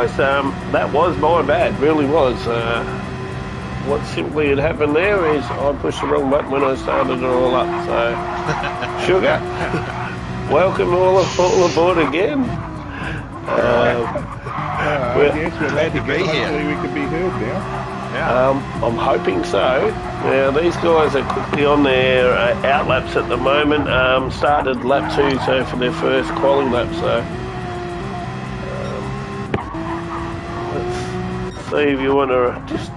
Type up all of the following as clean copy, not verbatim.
That was my bad, really was. What simply had happened there is I pushed the wrong button when I started it all up. So, Sugar, welcome all aboard again. Yes, we're glad to be here. Hopefully we can be heard now. Yeah. I'm hoping so. Now, these guys are quickly on their outlaps at the moment. Started lap 2, so for their first quality lap, so... let's see if you want to just...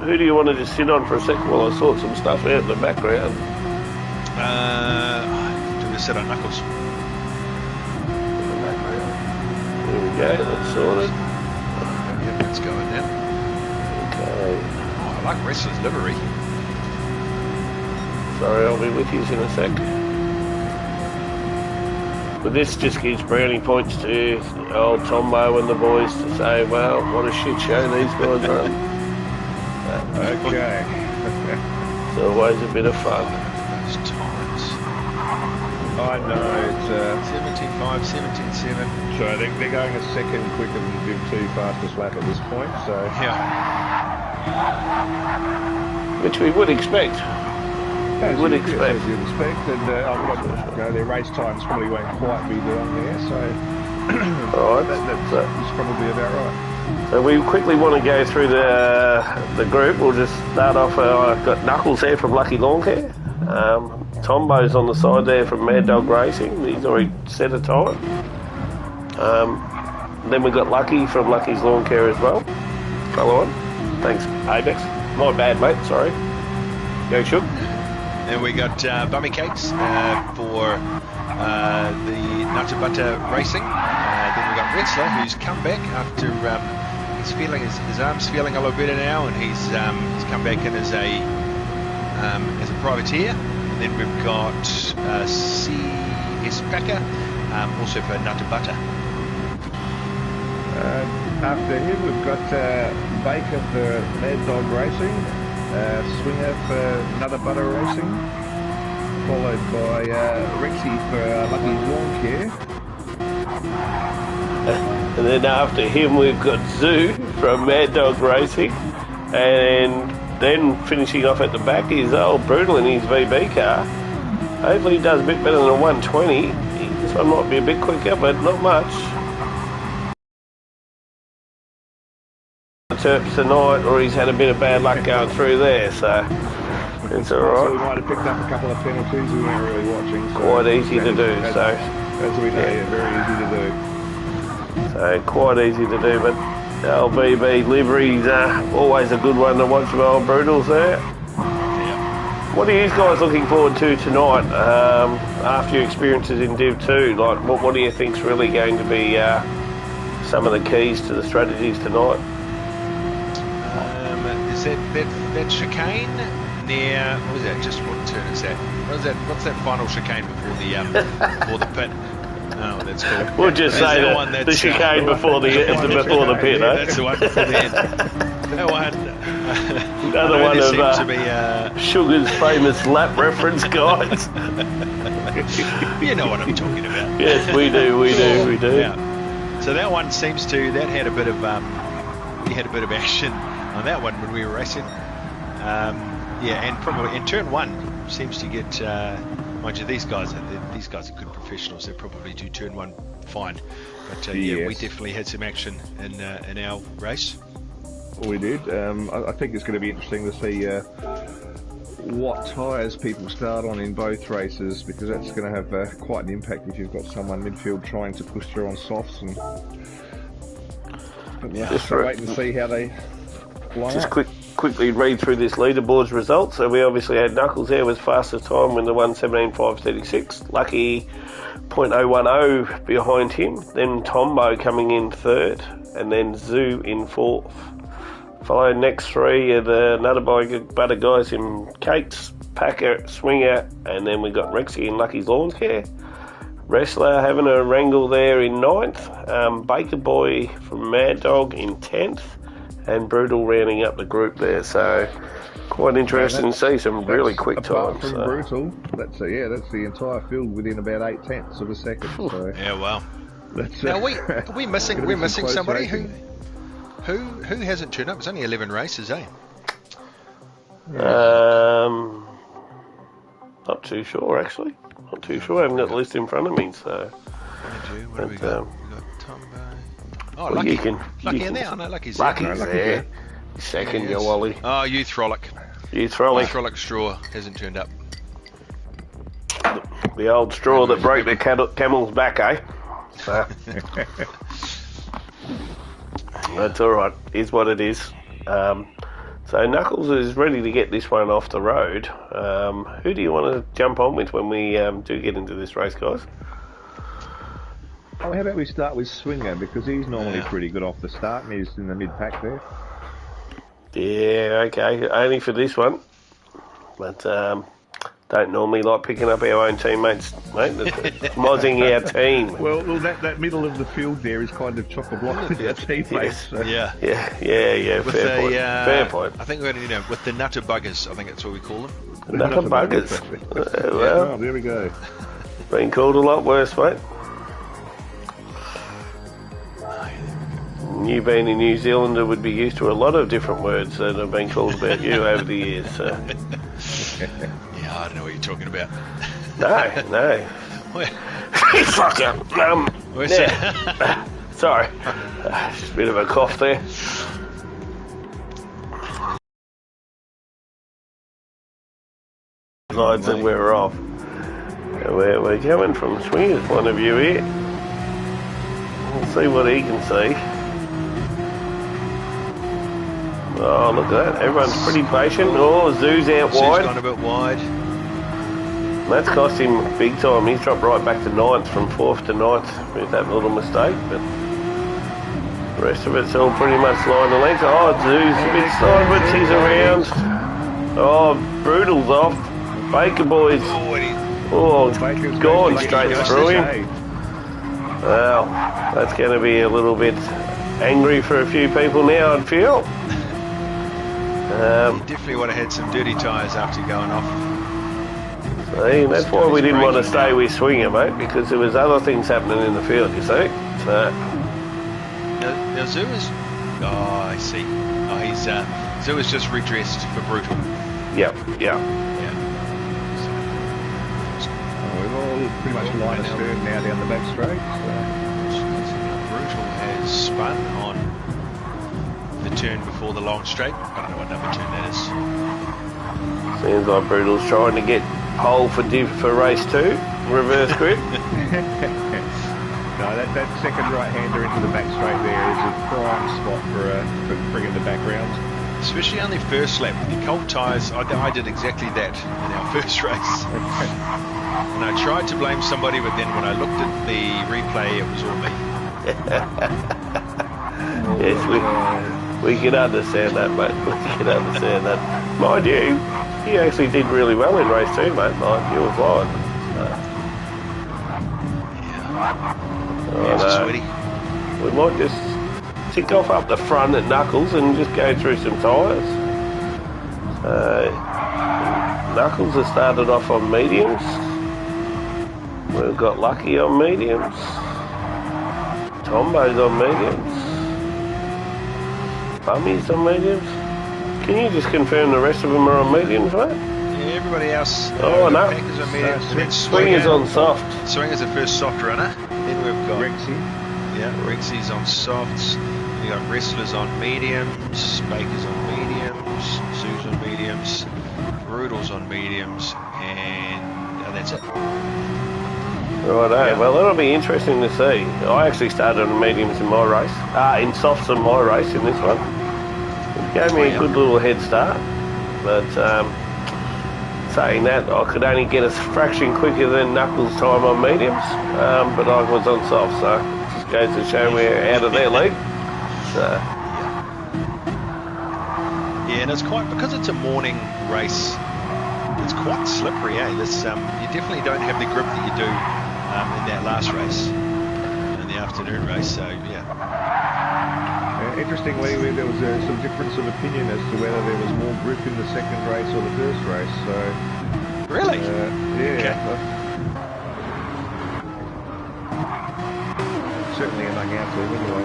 Who do you want to just sit on for a second while I sort some stuff out in the background? Do we sit on Knuckles? There we go, that's sorted. Yeah, that's going now. Okay. Oh, I like Wrestler's livery. Sorry, I'll be with you in a sec. But this just gives brownie points to old Tombo and the boys to say, well, what a shit show these guys run. Okay. It's always a bit of fun. Those times. I know, it's 17.5, 17.7. So they're going a second quicker than Div 2 fastest lap at this point, so... Yeah. Which we would expect. As you'd expect, and their race times probably won't quite be long there, so... Alright. That's probably about right. So we quickly want to go through the group. We'll just start off. I've got Knuckles there from Lucky Lawn Care. Tombo's on the side there from Mad Dog Racing. He's already set a time. Then we've got Lucky from Lucky's Lawn Care as well. Follow on. Thanks, Apex. My bad, mate. Sorry. Go, Shook. Then we got Bummy Cakes for the Nutter Butter Racing. Then we got Wrestler, who's come back after he's feeling his arm's feeling a little better now, and he's come back in as a privateer. And then we've got C.S. Packer, also for Nutter Butter. After him, we've got Baker for Mad Dog Racing, Swinger for Nutter Butter Racing, followed by Rexy for Lucky's Lawn Care. And then after him we've got Zoo from Mad Dog Racing, and then finishing off at the back is old Brutal in his VB car. Hopefully he does a bit better than a 120. This one might be a bit quicker, but not much. Terps tonight, or he's had a bit of bad luck going through there, so it's alright. So we might have picked up a couple of penalties we weren't really watching. So quite easy to do, so... As we know, yeah, very easy to do. So quite easy to do, but LBB livery's always a good one to watch with old Brutals there. Yeah. What are you guys looking forward to tonight after your experiences in Div 2? Like, what do you think's really going to be some of the keys to the strategies tonight? Is that chicane near, what was that, just what turn is that? What's that final chicane before the pit? Oh, that's cool. We'll just say the chicane before the pit, yeah, eh? that's the one before the end. That one. Another one of Sugar's famous lap reference guides. You know what I'm talking about. Yes, we do. Yeah. So that one seems to, that had a bit of, we had a bit of action on that one when we were racing. Yeah, and probably in turn 1 seems to get, mind you, these guys are good professionals. They probably do turn 1 fine. But yeah, we definitely had some action in our race. We did. I think it's going to be interesting to see what tyres people start on in both races, because that's going to have quite an impact if you've got someone midfield trying to push through on softs. But yeah, just wait and see how they line up. Quickly read through this leaderboard's results. So we obviously had Knuckles there with fastest time with the 1:17.536. Lucky 0.010 behind him. Then Tombo coming in third, and then Zoo in fourth. Followed next three are the Nutter Butter guys in Cakes, Packer, Swinger, and then we got Rexy in Lucky's Lawn Care. Wrestler having a wrangle there in ninth. Baker Boy from Mad Dog in 10th. And Brutal rounding up the group there, so quite interesting to see some really quick times. From Brutal, that's the entire field within about 0.8 of a second. So. Yeah, wow. Now we missing we're missing somebody racing. who hasn't turned up. It's only 11 races, eh? Not too sure actually. Not too sure. I haven't got the list in front of me, so. What have we got? We got Tombo. Oh, Well, Lucky. you can- Lucky you in can- there. I know Lucky's Lucky's there. there. Second, Yes. you Wally. Oh, Youth Frolic. Youth Frolic. Frolic Straw hasn't turned up. The old straw that broke the camel's back, eh? So, that's all right. Is what it is. So Knuckles is ready to get this one off the road. Who do you want to jump on with when we do get into this race, guys? Oh, how about we start with Swinger, because he's normally pretty good off the start and he's in the mid-pack there. Yeah, okay. Only for this one. But don't normally like picking up our own teammates, mate. Mozzing our team. Well, that middle of the field there is kind of chock-a-block with our teammates. Yes. So. Yeah. Yeah. With Fair point. Fair point. I think we're with the nutter buggers. I think that's what we call them. Nutter buggers. Oh, there we go. Been called a lot worse, mate. You being a New Zealander would be used to a lot of different words that have been called about you over the years. So. Yeah, I don't know what you're talking about. No. Fucker. Where's Yeah. Sorry. Just a bit of a cough there. Slides that we're off. We're coming from Swinger's point of view here. We'll see what he can see. Oh, look at that. Everyone's pretty patient. Oh, Zoo's out Sue's wide. gone a bit wide. That's cost him big time. He's dropped right back to 9th from 4th to 9th with that little mistake. But the rest of it's all pretty much line the length. Oh, Zoo's a bit sideways. He's around. Oh, Brutal's off. Baker boys. Oh, gone straight through him. Well, that's going to be a little bit angry for a few people now, I'd feel. You definitely would have had some dirty tyres after going off. See, that's why we didn't want to stay with Swinger, mate, because there was other things happening in the field, you see. So. Now Zoo is... Oh, I see. Oh, he's... Zoo is just redressed for Brutal. Yeah. We've all pretty much line astern now down the back straight. Brutal has spun on the turn before the long straight. I don't know what number turn that is. Seems like Brutal's trying to get pole for Div for race 2. Reverse grip. No, that second right-hander into the back straight there is a prime spot for bringing the back round. Especially on the first lap. The cold tyres, I did exactly that in our first race. And I tried to blame somebody, but then when I looked at the replay, it was all me. Yes, we can understand that, mate. We can understand that. Mind you, he actually did really well in race 2, mate. Like, you were fine. Sweaty. We might just tick off up the front at Knuckles and just go through some tyres. Knuckles has started off on mediums. We've got Lucky on mediums. Tombo's on mediums. Bummy's on mediums. Can you just confirm the rest of them are on mediums, mate? Yeah, everybody else. Oh, no. Packers on mediums. Swinger's on soft. Swinger's the first soft runner. Then we've got Rexy. Yeah, Rexy's on softs. We got Wrestlers on mediums. Baker's on mediums. Sue's on mediums. Brutal's on mediums. And that's it. Righto, well that'll be interesting to see. I actually started on mediums in my race, in softs in my race in this one. It gave me a good little head start, but saying that, I could only get a fraction quicker than Knuckles' time on mediums, but I was on soft, so it just goes to show we're out of their league. So. Yeah, and it's quite, because it's a morning race, it's quite slippery, eh? This, you definitely don't have the grip that you do in that last race, in the afternoon race, so yeah. Interestingly, there was some difference of opinion as to whether there was more grip in the second race or the first race, so... Really? Yeah. Okay. catching out to him anyway.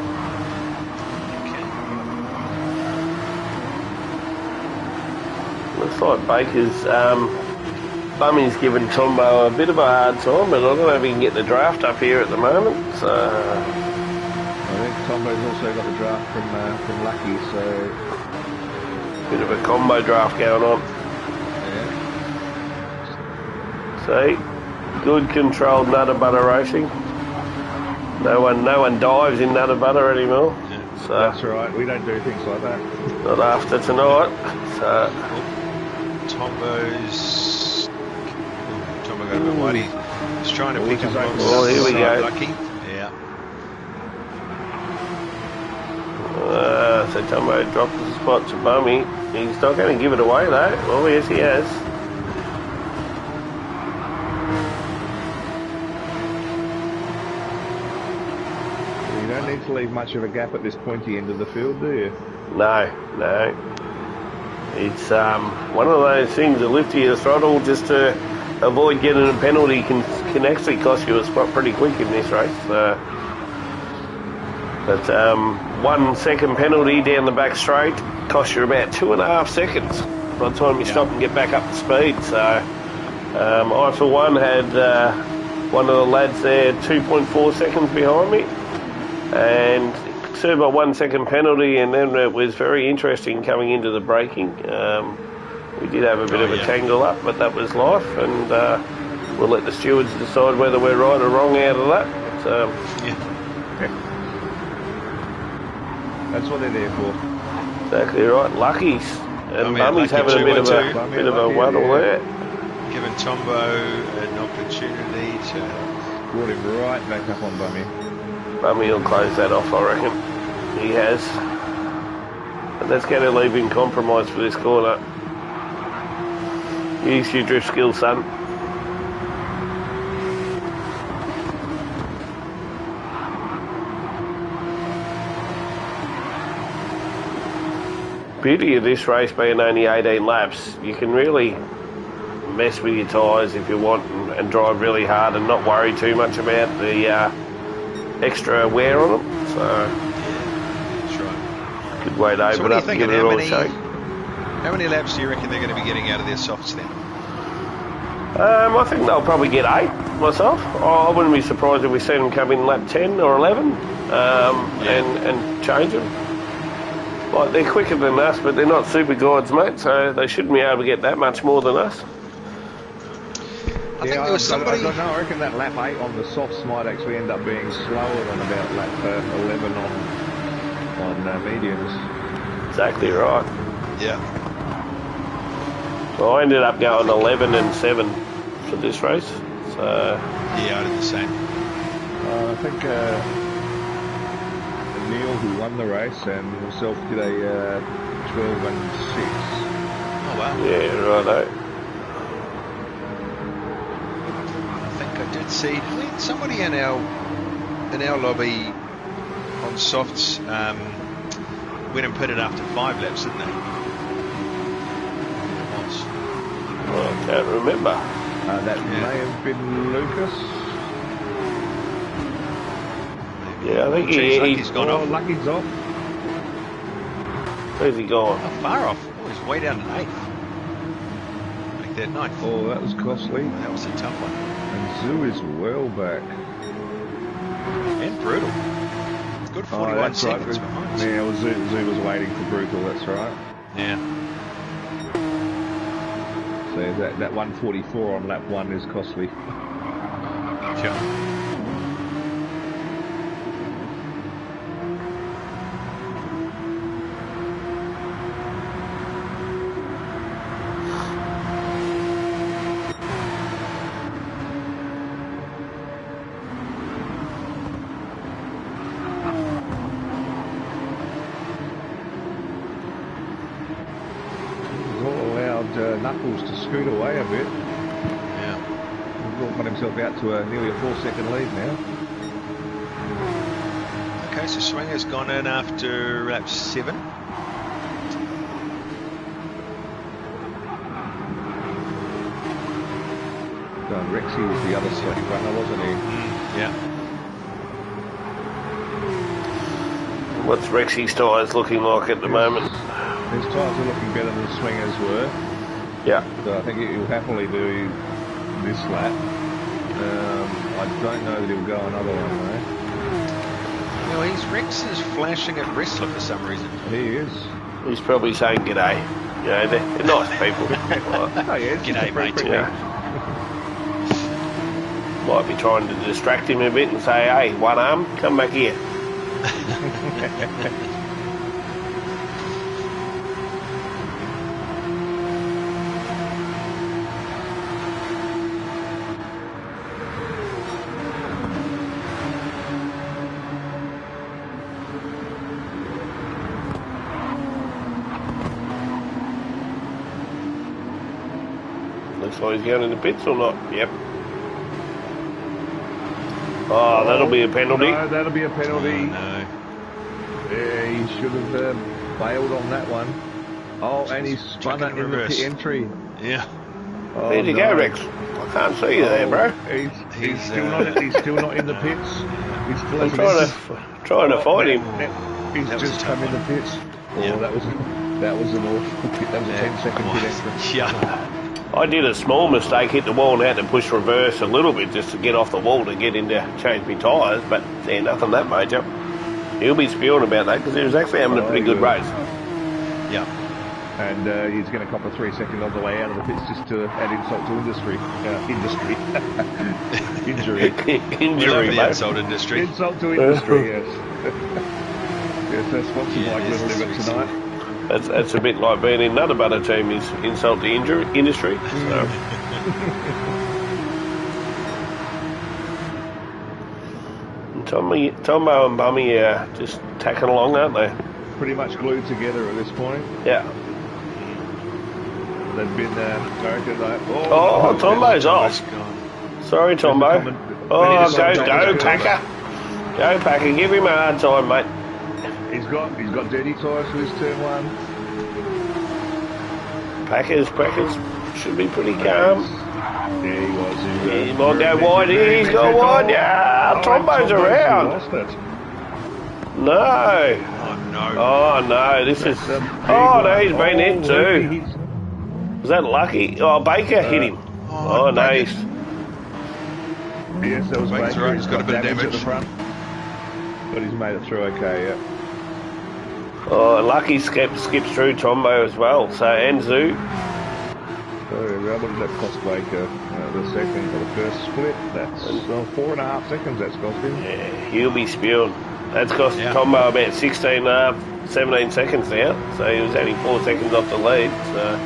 Looks like Baker's Bummy's given Tombo a bit of a hard time, but I don't know if he can get the draft up here at the moment. So I think Tombo's also got the draft from Lucky, so bit of a combo draft going on. Yeah. See, good controlled Nutter Butter racing. No one dives in Nutter Butter anymore. Yeah. So That's right. We don't do things like that. not after tonight. So Tombo got a bit wide. He's trying to pick up on oh, here we go. Lucky. Yeah. So Tombo dropped the spot to Bummy. He's not going to give it away though. Oh yes, he has. You don't need to leave much of a gap at this pointy end of the field, do you? No. It's one of those things, a lift to your throttle just to avoid getting a penalty can actually cost you a spot pretty quick in this race. But 1 second penalty down the back straight costs you about 2.5 seconds by the time you stop and get back up to speed. So I, for one, had one of the lads there 2.4 seconds behind me and served a 1 second penalty, and then it was very interesting coming into the braking. We did have a bit of a tangle up, but that was life, and we'll let the stewards decide whether we're right or wrong out of that. But, That's what they're there for. exactly right. Lucky's and Bummy's having a bit of a waddle there. Giving Tombo an opportunity to Brought him right back up on Bummy. Bummy will close that off, I reckon. He has. But that's going to leave him compromised for this corner. Use your drift skills, son. Beauty of this race being only 18 laps, you can really mess with your tyres if you want and drive really hard and not worry too much about the extra wear on them. So, that's right. good way to open up and give it all a shake. How many laps do you reckon they're going to be getting out of their softs then? I think they'll probably get 8 myself. I wouldn't be surprised if we see them come in lap 10 or 11 and change them. Like, they're quicker than us, but they're not super guides, mate, so they shouldn't be able to get that much more than us. I think there was somebody... I don't know, I reckon that lap 8 on the softs might actually end up being slower than about lap 11 on mediums. Exactly right. Yeah. So I ended up going 11 and 7 for this race. So yeah, I did the same. I think Neil, who won the race, and himself did a 12 and 6. Oh wow. Yeah, righto. I think I did see somebody in our lobby on softs went and put it after 5 laps, didn't they? Well, I can't remember. That may have been Lucas. Yeah, I think Lucky's gone off. Lucky's off. Where's he gone? Not far off. Oh, he's way down to 8th. Make that 9th. Oh, that was costly. That was a tough one. And Zoo is well back. And brutal. Good 41 seconds right. behind. Yeah, well, Zoo was waiting for Brutal, that's right. Yeah. So that 144 on lap 1 is costly. Sure. Knuckles to scoot away a bit. Yeah. He's got himself out to nearly a 4-second lead now. Okay, so Swinger's gone in after lap 7. Rexy was the other select runner, wasn't he? Yeah. What's Rexy's tyres looking like at the moment? His tyres are looking better than Swingers were. Yeah. So I think he'll happily do this lap. I don't know that he'll go another one though. No, Rex is flashing at Wrestler for some reason. He is. He's probably saying g'day. You know, they're nice people. Oh yeah, G'day, mate. Yeah. Might be trying to distract him a bit and say, hey, one arm, come back here. Looks like he's going in the pits or not. Yep. Oh, that'll be a penalty. No, that'll be a penalty. Oh, no. Yeah, he should have bailed on that one. Oh, and he's spun it in the pit entry. Yeah. Oh, Where'd you go, Rex? I can't see you there, bro. He's still not in the pits. He's still I'm trying to find him. He's just come in the pits. Oh, Yeah. that was an awful pit. That was a 10-second pit entry. Yeah. I did a small mistake, hit the wall and had to push reverse a little bit just to get off the wall to get in to change my tyres, but yeah, nothing that major. He'll be spewing about that because he was actually having a pretty good race. Yeah. And he's going to cop a 3 second on the way out of the pits just to add insult to industry. Injury. Injury, The mate. insult industry. Insult to industry, yes. Yes, that's sponsored by Little Liver tonight. That's a bit like being in another butter team is insult the industry. So. Tombo and Bummy are just tacking along, aren't they? Pretty much glued together at this point. Yeah. They've been American like, Oh, Tombo's off. Sorry, Tombo. Oh, go, Packer. Go, Packer. Give him a hard time, mate. He's got dirty tyres for his turn one. Packers should be pretty calm. Yeah, he was. He might go wide here. He's got wide. Yeah, Tombo's around. Lost it. No. Oh, no. Oh, no. This is... Oh, no, he's been hit too. Was that lucky? Oh, Baker hit him. Oh, no. Yes, that was Baker's Baker. right, he's got a bit of damage at the front. But he's made it through okay, yeah. Oh, Lucky skips through Tombo as well. So, and Zoo. So, what did that cost Baker? The second for the first split. That's 4.5 seconds that's cost him. Yeah, he'll be spewing. That's cost Tombo about 16.5, 17 seconds now. So, he was only 4 seconds off the lead. So.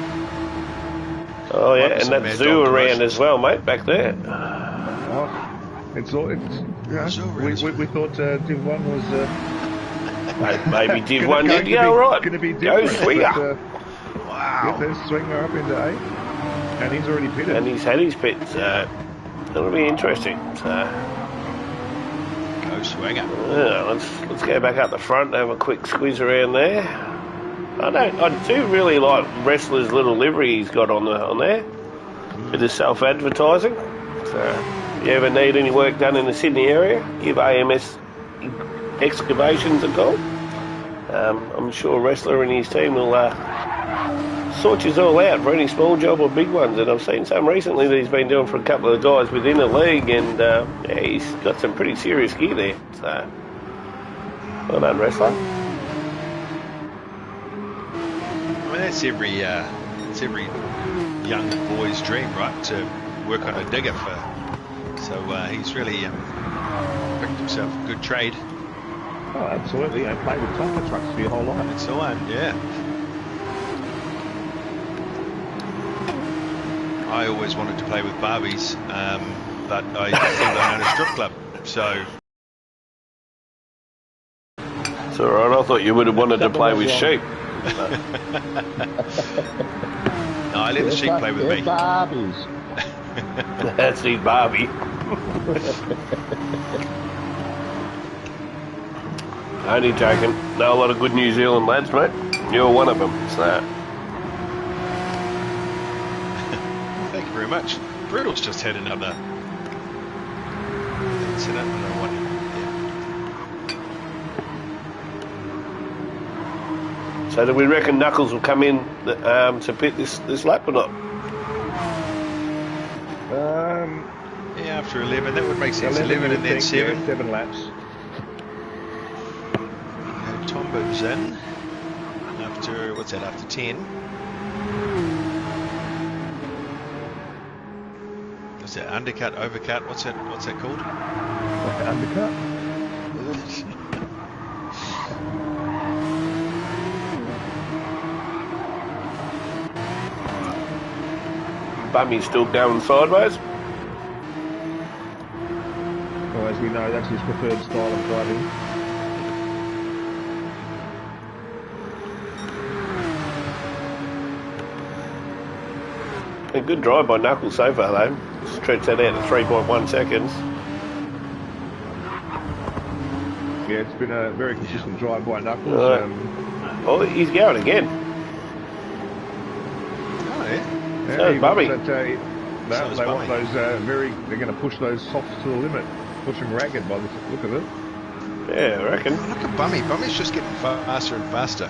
Oh, yeah, and that's Zoo around as well, mate, back there. Oh, it's we thought Div 1 was... maybe Div 1 did go right. Go Swinger. Wow. Get this Swinger up into 8. And he's already pitted. And he's had his pit, so that'll be interesting. So, Go Swinger. Yeah, let's go back up the front and have a quick squeeze around there. I do really like Wrestler's little livery he's got on there. Bit of self-advertising. So, if you ever need any work done in the Sydney area, give AMS Excavations a call. I'm sure Wrestler and his team will sort you all out for any small job or big ones. And I've seen some recently that he's been doing for a couple of guys within the league, and yeah, he's got some pretty serious gear there. So, well done, Wrestler. I mean, that's every young boy's dream, right? To work on a digger so he's really picked himself a good trade. Oh, absolutely. I played with tanker trucks for your whole life. It's the one, yeah. I always wanted to play with Barbies, but I still don't own a strip club, so... It's alright, I thought you would have wanted to play with sheep. No, I let the sheep play with me. Barbies. That's his Barbie. Only joking. Know a lot of good New Zealand lads, mate. You're one of them, so... Thank you very much. Brutal's just had another incident. I don't know what. So do we reckon Knuckles will come in to pit this lap or not? Yeah, after 11, that would make sense. 11 and then 7. Yeah, 7 laps. Tombo's in. After, what's that, after 10? What's that, undercut, overcut, what's that called? Like an undercut? Bummy's still going sideways. Well, as we know, that's his preferred style of driving. A good drive by Knuckles so far though. Stretch that out to 3.1 seconds. Yeah, it's been a very consistent drive by Knuckles. Oh, he's going again. Oh, yeah. So is Bummy. They want those they're going to push those softs to the limit. Push them ragged by the look of it. Yeah, I reckon. Oh, look at Bummy. Bummy's just getting faster and faster.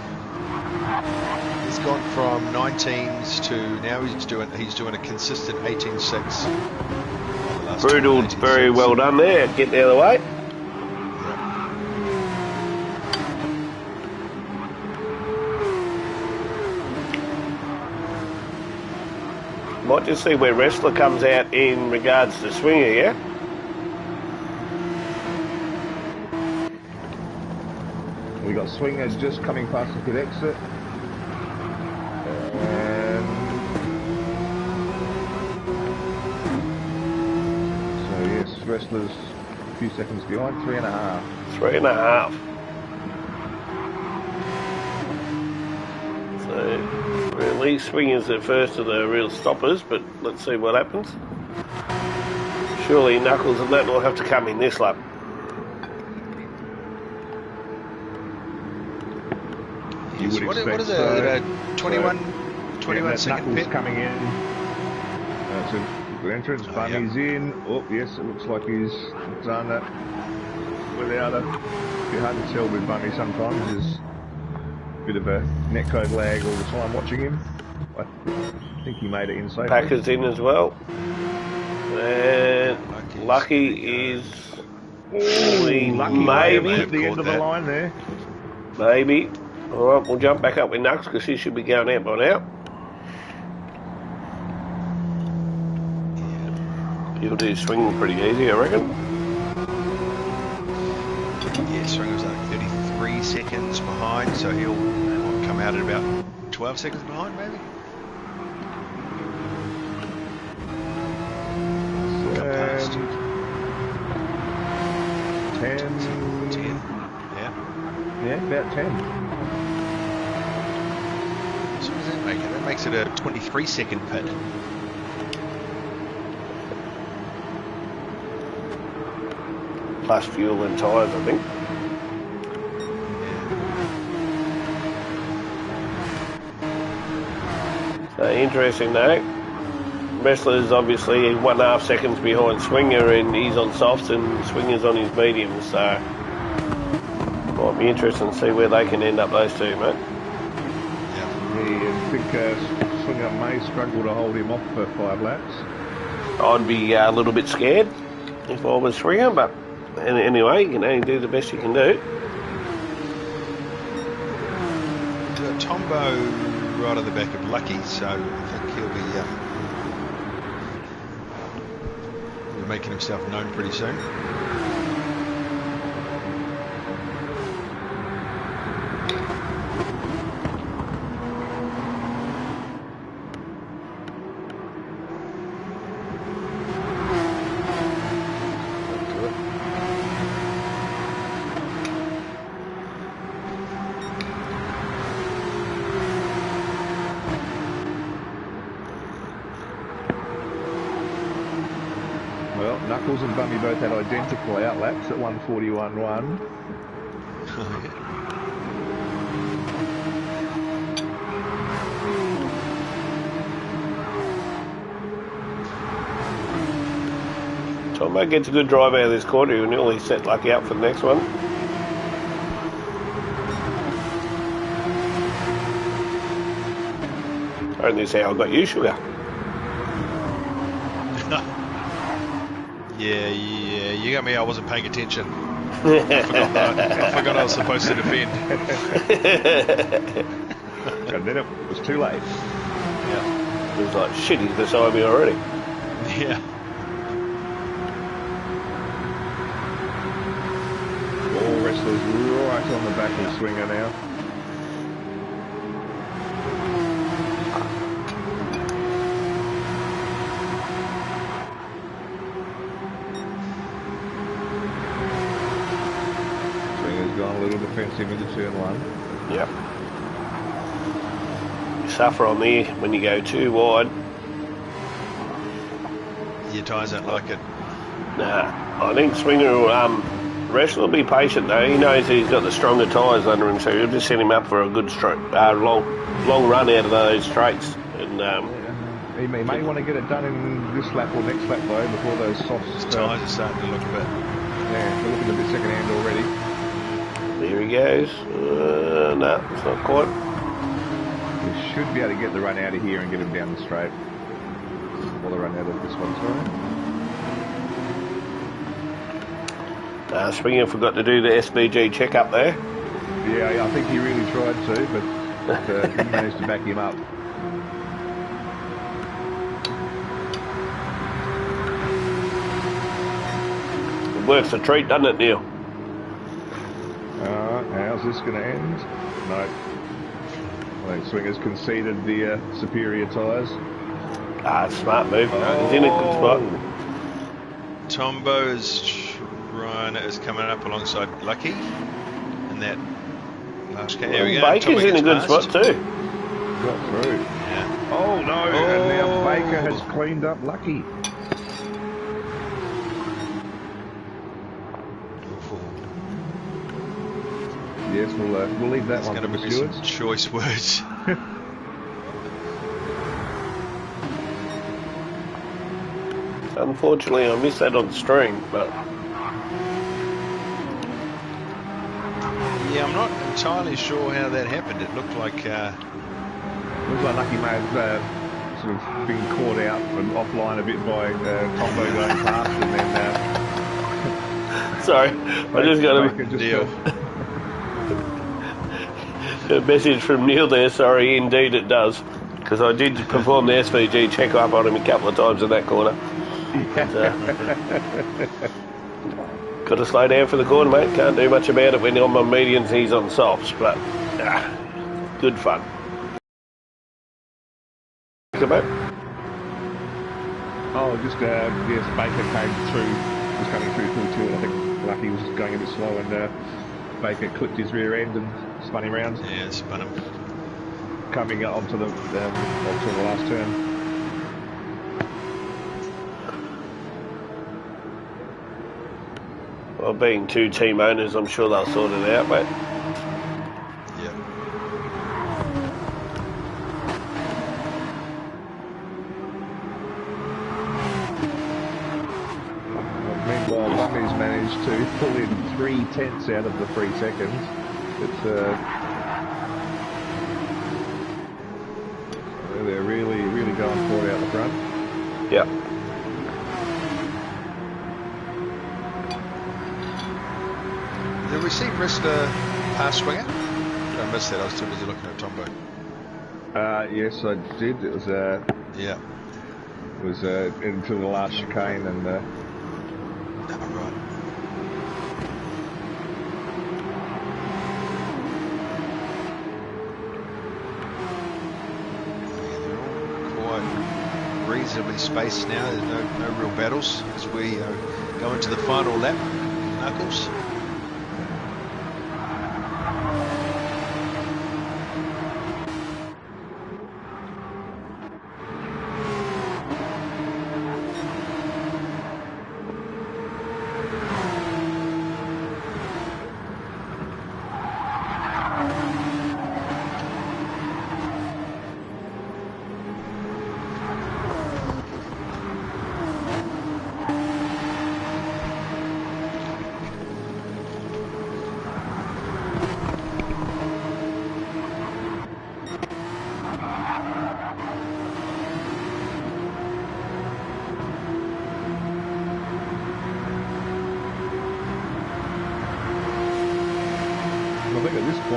He's gone from 19s to now he's doing a consistent 18.6. Brutal, very well done there. Getting out of the way. Might just see where Wrestler comes out in regards to Swinger, yeah? We got Swingers just coming past the pit exit. So yes, Wrestler's a few seconds behind, 3.5. 3.5. So, really, Swingers at first are the real stoppers, but let's see what happens. Surely Knuckles and that will have to come in this lap. You would expect what is it? 21 second Knuckles pit coming in. So the entrance, Bummy's in. Oh yes, it looks like he's done it without a bit hard to tell with Bummy sometimes. There's a bit of a netcode lag all the time watching him. I think he made it in safely. Packer's in as well. And Lucky is Lucky maybe at the end of the line there. Maybe. Alright, we'll jump back up with Knuckles because he should be going out by now. He'll do swinging pretty easy, I reckon. Yeah, Swinger's like 33 seconds behind, so he'll come out at about 12 seconds behind, maybe. 10. 10. Yeah. Yeah, about 10. So what does that make it? That makes it a 23 second pit. Plus fuel and tyres, I think. So interesting though. Wrestler's obviously 1.5 seconds behind Swinger and he's on softs and Swinger's on his mediums, so might be interesting to see where they can end up, those two, mate. Yeah, I think Swinger may struggle to hold him off for 5 laps. I'd be a little bit scared if I was Swinger, but anyway, you can only do the best you can do. Tombo right on the back of Lucky, so I think he'll be making himself known pretty soon. Knuckles and Bummy both had identical outlaps at 1:41.1. Tombo gets a good drive out of this corner, he'll nearly set Lucky up for the next one. And this is how I got you, Sugar. Yeah, you got me. I wasn't paying attention. I forgot I was supposed to defend. And then it was too late. Yeah. It was like, shit, he's beside me already. Yeah. All wrestlers right on the back of Swinger now. Swinger's gone a little defensive into turn 1. Yep. You suffer on there when you go too wide. Your tyres don't like it. Nah, I think Swinger will, Wrestler will be patient though. He knows he's got the stronger tyres under him, so he'll just set him up for a good long run out of those straights. And he may want to get it done in this lap or next lap though, before those soft tyres are starting to look a bit. Yeah, they're looking a bit second hand already. There he goes. No, it's not quite. We should be able to get the run out of here and get him down the straight. Or the run out of this one, sorry. Springer forgot to do the SVG check-up there. Yeah, I think he really tried to, but he managed to back him up. It works a treat, doesn't it, Neil? How's this going to end? No. I think Swinger's conceded the superior tyres. Smart move. He's in a good spot. Tombo's Ryan is coming up alongside Lucky in that last game. There we go. Baker's in a good spot too. Got through. Yeah. Oh no! And now Baker has cleaned up Lucky. Yes, we'll leave that one to for the be stewards. some choice words. Unfortunately, I missed that on stream, but yeah, I'm not entirely sure how that happened. It looked like looks like Lucky may have sort of been caught out and offline a bit by Tombo going past, and then sorry, I just got a message from Neil there. Sorry, indeed it does, because I did perform the SVG check up on him a couple of times in that corner. Got to slow down for the corner, mate. Can't do much about it when I'm on mediums and he's on softs, but good fun. Mate. Oh, just yes, Baker came through, was coming through full tilt. I think Lucky was going a bit slow, and Baker clipped his rear end and spun him round. Yeah, spun him. Coming onto the last turn. Well, being two team owners, I'm sure they'll sort it out, mate. Yeah. Meanwhile, Lummy's managed to pull in 3/10 out of the 3 seconds. It's they're really going for it out the front. Yeah. Did we see Bristol pass Swinger? I missed that. I was too busy looking at Tombo. Yes, I did. It was Yeah. It was into the last chicane and. Right. Reasonably spaced now. There's no real battles as we go into the final lap. Knuckles.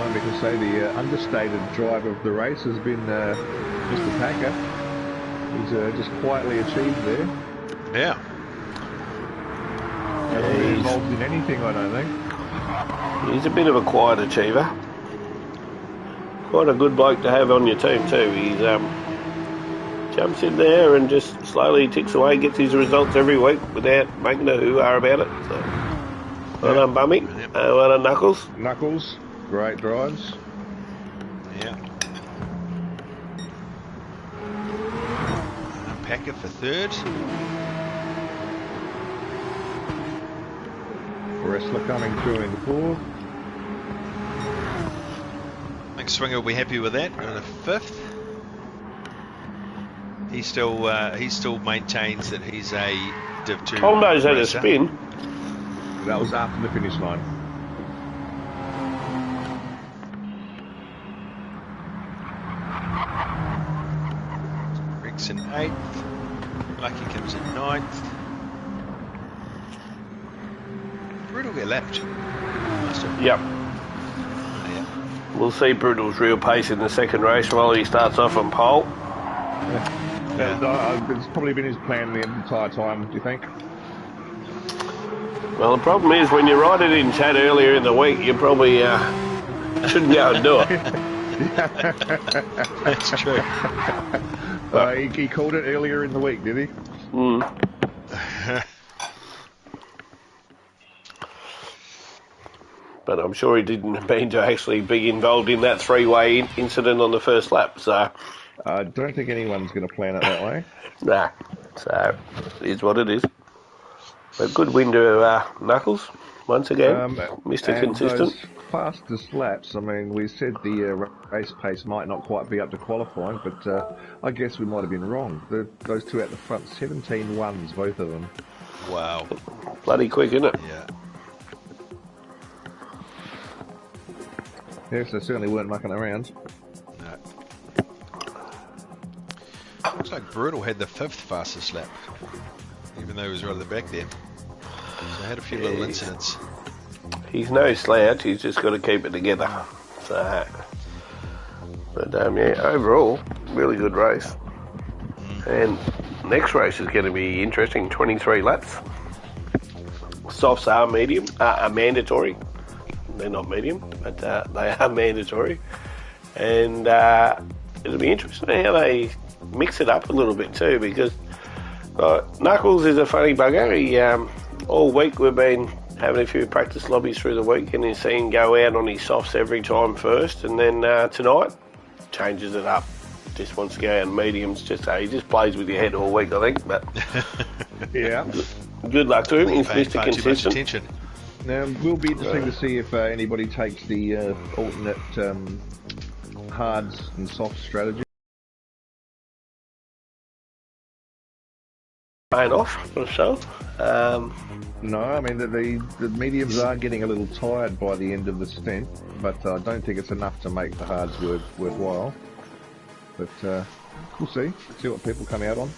time, because say the understated driver of the race has been Mr. Packer. He's just quietly achieved there. Yeah. Hasn't been involved in anything, I don't think. He's a bit of a quiet achiever. Quite a good bloke to have on your team too. He's jumps in there and just slowly ticks away, gets his results every week without making a hoo-ha about it. So, well done, Bummy. Well done, Knuckles. Knuckles, great drives. Yeah. Packer for third. Wrestler coming through in fourth. I think Swinger will be happy with that. In the fifth. He still maintains that he's a Div 2 Tombo's had a racer. spin. That was after the finish line. Rick's in 8th. Lucky comes in 9th. Brutal get lapped. Yep. Yeah. We'll see Brutal's real pace in the second race while he starts off on pole. It's probably been his plan the entire time, do you think? Well, the problem is when you write it in chat earlier in the week, you probably shouldn't go and do it. That's true. He called it earlier in the week, did he? But I'm sure he didn't mean to actually be involved in that three-way incident on the first lap, so... I don't think anyone's going to plan it that way. Nah, so it is what it is. But good win to Knuckles, once again, Mr. Consistent. Those fastest laps, I mean, we said the race pace might not quite be up to qualifying, but I guess we might have been wrong. Those two out the front, 17 ones, both of them. Wow. Bloody quick, isn't it? Yeah. Yes, they certainly weren't mucking around. No. Looks like Brutal had the 5th fastest lap, even though he was right at the back there. So I had a few little incidents. He's no slouch, he's just got to keep it together. So, but yeah, overall, really good race. And next race is going to be interesting, 23 laps. Softs are medium, are mandatory. They're not medium, but they are mandatory. And it'll be interesting how they mix it up a little bit too, because Knuckles is a funny bugger. He, all week we've been having a few practice lobbies through the week, and he's seen go out on his softs every time first, and then tonight changes it up. Just wants to go out on mediums. He just plays with your head all week, I think. But yeah, good luck to him. He's Mr. Consistent. Now, it will be interesting to see if anybody takes the alternate hards and soft strategy. Paying off for sure. No, I mean the mediums are getting a little tired by the end of the stint, but I don't think it's enough to make the hards worthwhile. But we'll see what people come out on.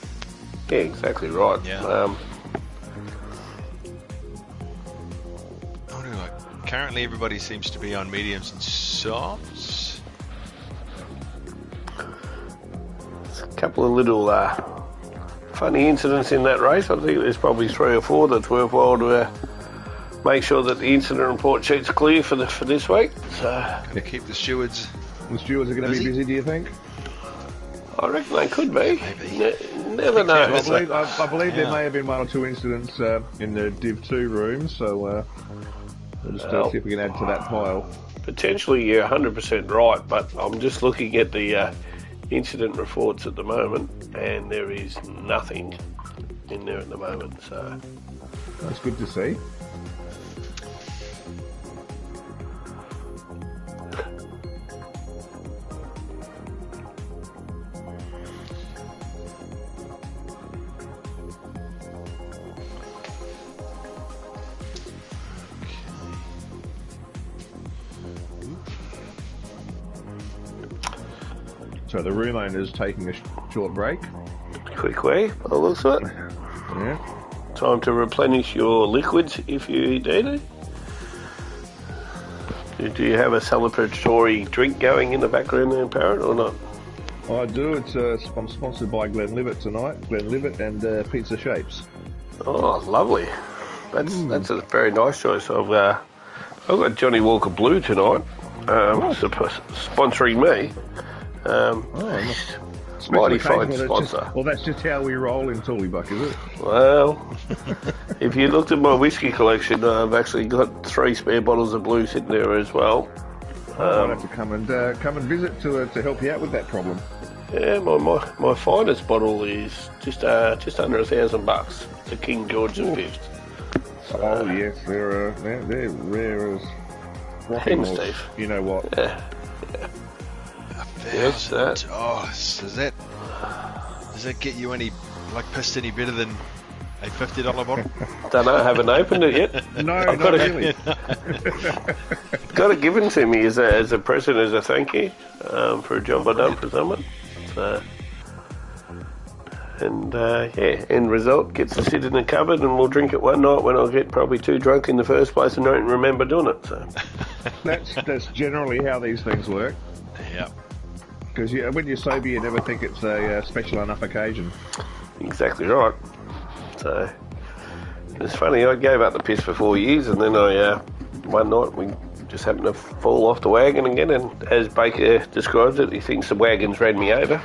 Yeah, exactly right. Yeah. Currently, everybody seems to be on mediums and softs. There's a couple of little funny incidents in that race. I think there's probably 3 or 4 that's worthwhile to make sure that the incident report sheet's clear for this week. So, going to keep the stewards. The stewards are going to be busy, do you think? I reckon they could be. Maybe. Never know. I believe there may have been 1 or 2 incidents in the Div 2 room, so we'll just see if we can add to that pile. Potentially, you're 100% right, but I'm just looking at the incident reports at the moment, and there is nothing in there at the moment. So that's good to see. So the room owner's taking a short break. Quick way, by the looks of it. Yeah. Time to replenish your liquids if you need it. Do you have a celebratory drink going in the background there, Parrit, or not? I do. I'm sponsored by Glenlivet tonight. Glenlivet and Pizza Shapes. Oh, lovely. That's a very nice choice. I've got Johnny Walker Blue tonight, sponsoring me. Mighty fine sponsor. That's just how we roll in Tooleybuck, is it? Well, if you looked at my whiskey collection, I've actually got 3 spare bottles of blue sitting there as well. I'll have to come and visit to help you out with that problem. Yeah, my finest bottle is just under $1,000. It's a King George V. So, yes, they're rare as rock and roll. Steve. You know what? Yeah. Yes, that. Oh, does that get you pissed any better than a $50 bottle? Don't know. I haven't opened it yet. No, not really. Got it given to me as a present, as a thank you for a job I done for someone. So, end result gets to sit in the cupboard, and we'll drink it one night when I'll get probably too drunk in the first place and don't remember doing it. So that's generally how these things work. Yeah. Because when you're sober, you never think it's a special enough occasion. Exactly right. So it's funny. I gave up the piss for 4 years, and then one night we just happened to fall off the wagon again. And as Baker describes it, he thinks the wagon's ran me over.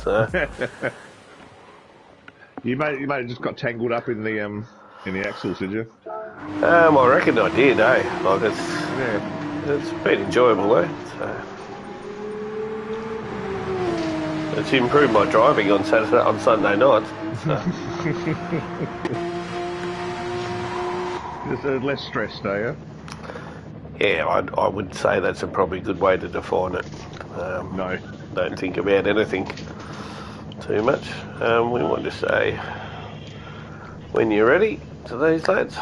So you may have just got tangled up in the axles, did you? I reckon I did. It's been enjoyable though. So. It's improved my driving on Sunday night. So. Just less stressed, are you? Yeah, I would say that's a probably good way to define it. No. Don't think about anything too much. We want to say, when you're ready, to these lads.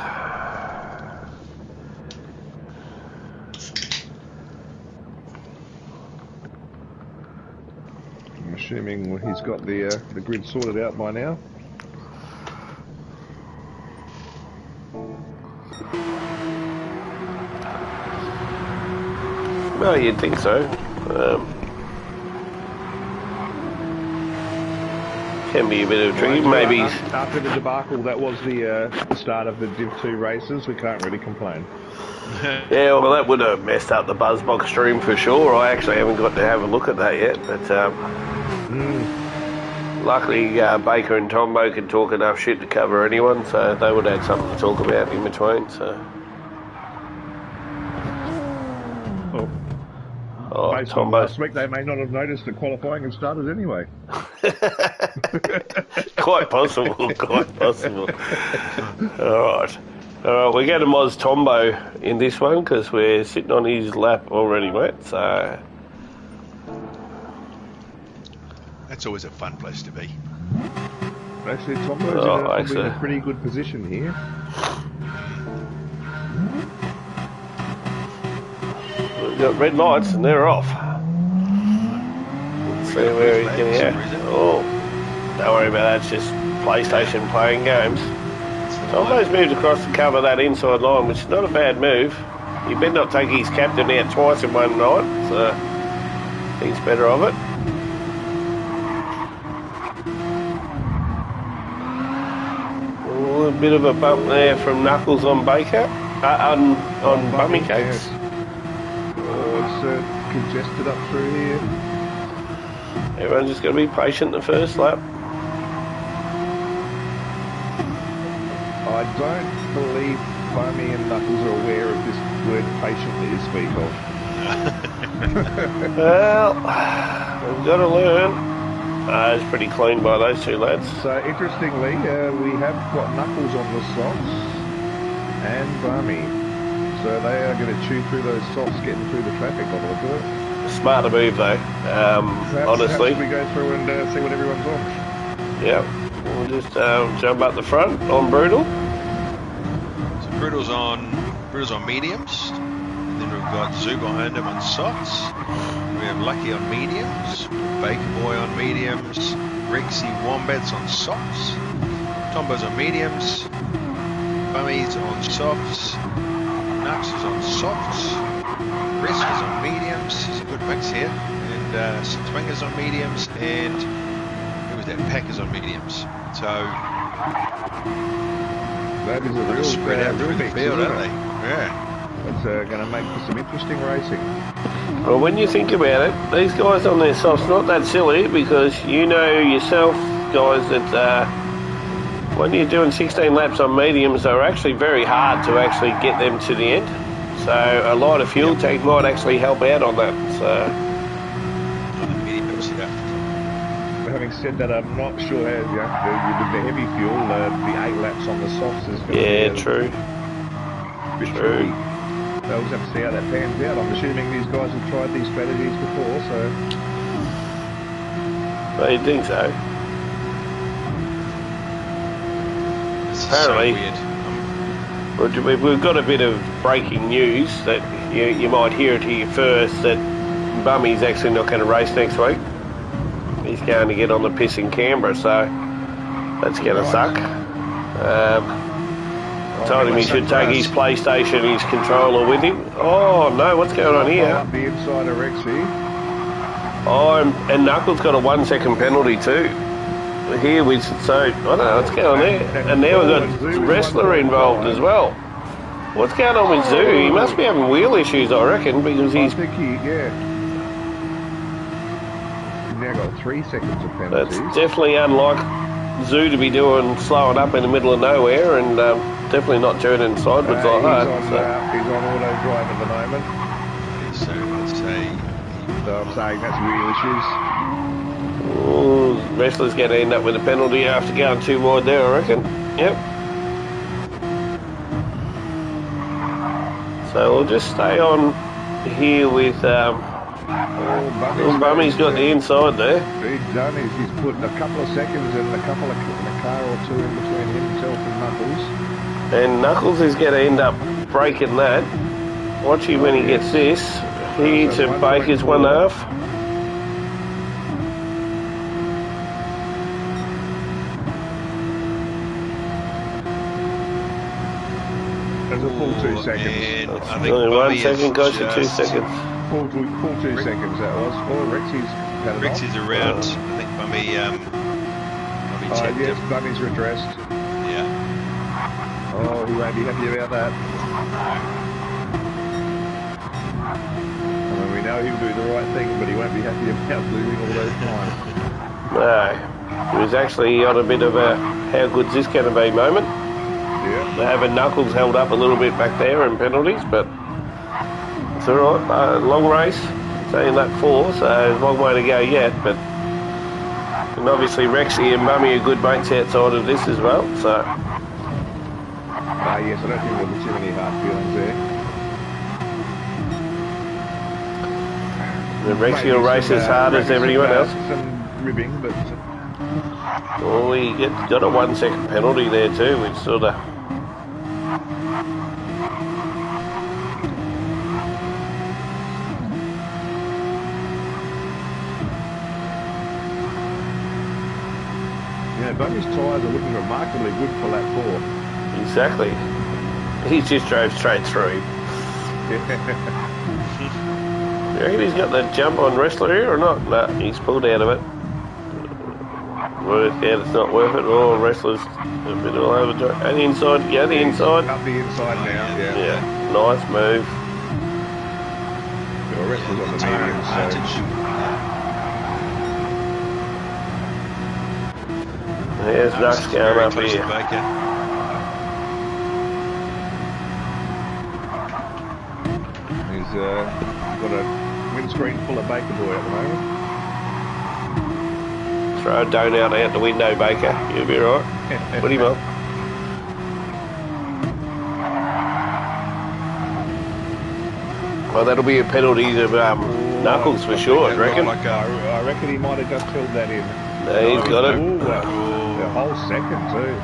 I'm assuming he's got the grid sorted out by now. Well, you'd think so. Can be a bit of a tricky. Maybe after the debacle, that was the start of the Div 2 races. We can't really complain. Yeah, well, that would have messed up the Buzzbox stream for sure. I actually haven't got to have a look at that yet, but luckily Baker and Tombo could talk enough shit to cover anyone, so they would have had something to talk about in between. So. Based on last week, they may not have noticed that qualifying had started anyway. Quite possible, quite possible. All right, we're going to Moz Tombo in this one because we're sitting on his lap already, mate. So that's always a fun place to be. Actually, Tombo's in a pretty good position here. We've got red lights and they're off. Let's see where he's getting at. Oh, don't worry about that. It's just PlayStation playing games. Tombo's moved across to cover that inside line, which is not a bad move. He better not take his captain out twice in one night, so he's better of it. Oh, a bit of a bump there from Knuckles on Baker, on Bummy Cakes. Yes. Congested up through here. Everyone's just got to be patient the first lap. I don't believe Bummy and Knuckles are aware of this word patiently to speak of. Well, we've got to learn. It's pretty clean by those two lads. So interestingly, we have got Knuckles on the softs and Bummy. So they are going to chew through those softs, getting through the traffic on the look of it. Smarter move though, honestly. Perhaps we go through and see what everyone's on. Yeah, we'll just jump up the front on Brutal. So Brutal's on mediums. And then we've got Zoo behind him on softs. We have Lucky on mediums. Baker Boy on mediums. Rexy Wombats on softs. Tombo's on mediums. Bummy's on softs. Nux is on softs. Wrestlers on mediums. There's a good mix here. And Swingers on mediums. And who was that? Packers on mediums. So that is a real spread out through the field, aren't they? Yeah. It's going to make for some interesting racing. Well, when you think about it, these guys on their softs not that silly, because you know yourself, guys, that when you're doing 16 laps on mediums, they're actually very hard to actually get them to the end. So a lighter fuel tank might actually help out on that. So. Having said that, I'm not sure how with the heavy fuel, the 8 laps on the softs is going to be true. True. They'll just have to see how that pans out. I'm assuming these guys have tried these strategies before, so. I think so. Apparently, so we've got a bit of breaking news that you might hear it here first, that Bummy's actually not going to race next week. He's going to get on the piss in Canberra, so that's going to suck. Told him he should take his PlayStation, his controller with him. Oh no, what's going on here? Up the inside of Rexy. Oh, and Knuckles got a 1 second penalty too. Here we so I don't know what's going on there. And now we've got Wrestler involved as well. What's going on with Zoo? He must be having wheel issues, I reckon, because he's. I think he's now got 3 seconds of penalties. That's definitely unlike Zoo to be doing slowing up in the middle of nowhere, and definitely not turning sideways like that. He's on auto drive at the moment. So let's say. So I'm saying that's wheel issues. Oh, Wrestler's going to end up with a penalty after going too wide there, I reckon. Yep. So we'll just stay on here with. Bummy's got the inside there. He's done. He's put a couple of seconds and a car or two in between himself and Knuckles. And Knuckles is going to end up breaking that. Watch him when he gets this. Here to Baker's 1.5. There's a full 2 seconds. Only 1 second goes to 2 seconds. Full 2 seconds that was. Oh, Rexy's around. I think Bummy checked yes, him. Bummy's redressed. Yeah. Oh, he won't be happy about that. I mean, we know he'll do the right thing, but he won't be happy about losing all those times. No. He was actually on a bit of a how good's this going to be moment. Yeah. They're having Knuckles held up a little bit back there in penalties, but it's all right. Long race. It's only lap 4, so there's a long way to go yet. But and obviously Rexy and Bummy are good mates outside of this as well. So. Yes, I don't think there'll be too many hard feelings there. The Rexy will race as hard as everyone else. Some ribbing, but. Oh, he got a 1 second penalty there too, which sort of. Yeah, Bummy's tyres are looking remarkably good for lap 4. Exactly. He just drove straight through. You reckon he's got that jump on Wrestler here or not? No, he's pulled out of it. Work out, it's not worth it. Oh, Wrestler's a bit all over the and the inside, yeah, the inside. Up the inside now, yeah. Nice move. The Wrestler's on the medium, so. There's Nux going up here. He's got a windscreen full of Baker Boy at the moment. Throw a donut out the window, Baker. You'll be right. Put him up. Well, that'll be a penalty to Knuckles for sure, I reckon. I reckon he might have just filled that in. No, he's got it. A whole second too.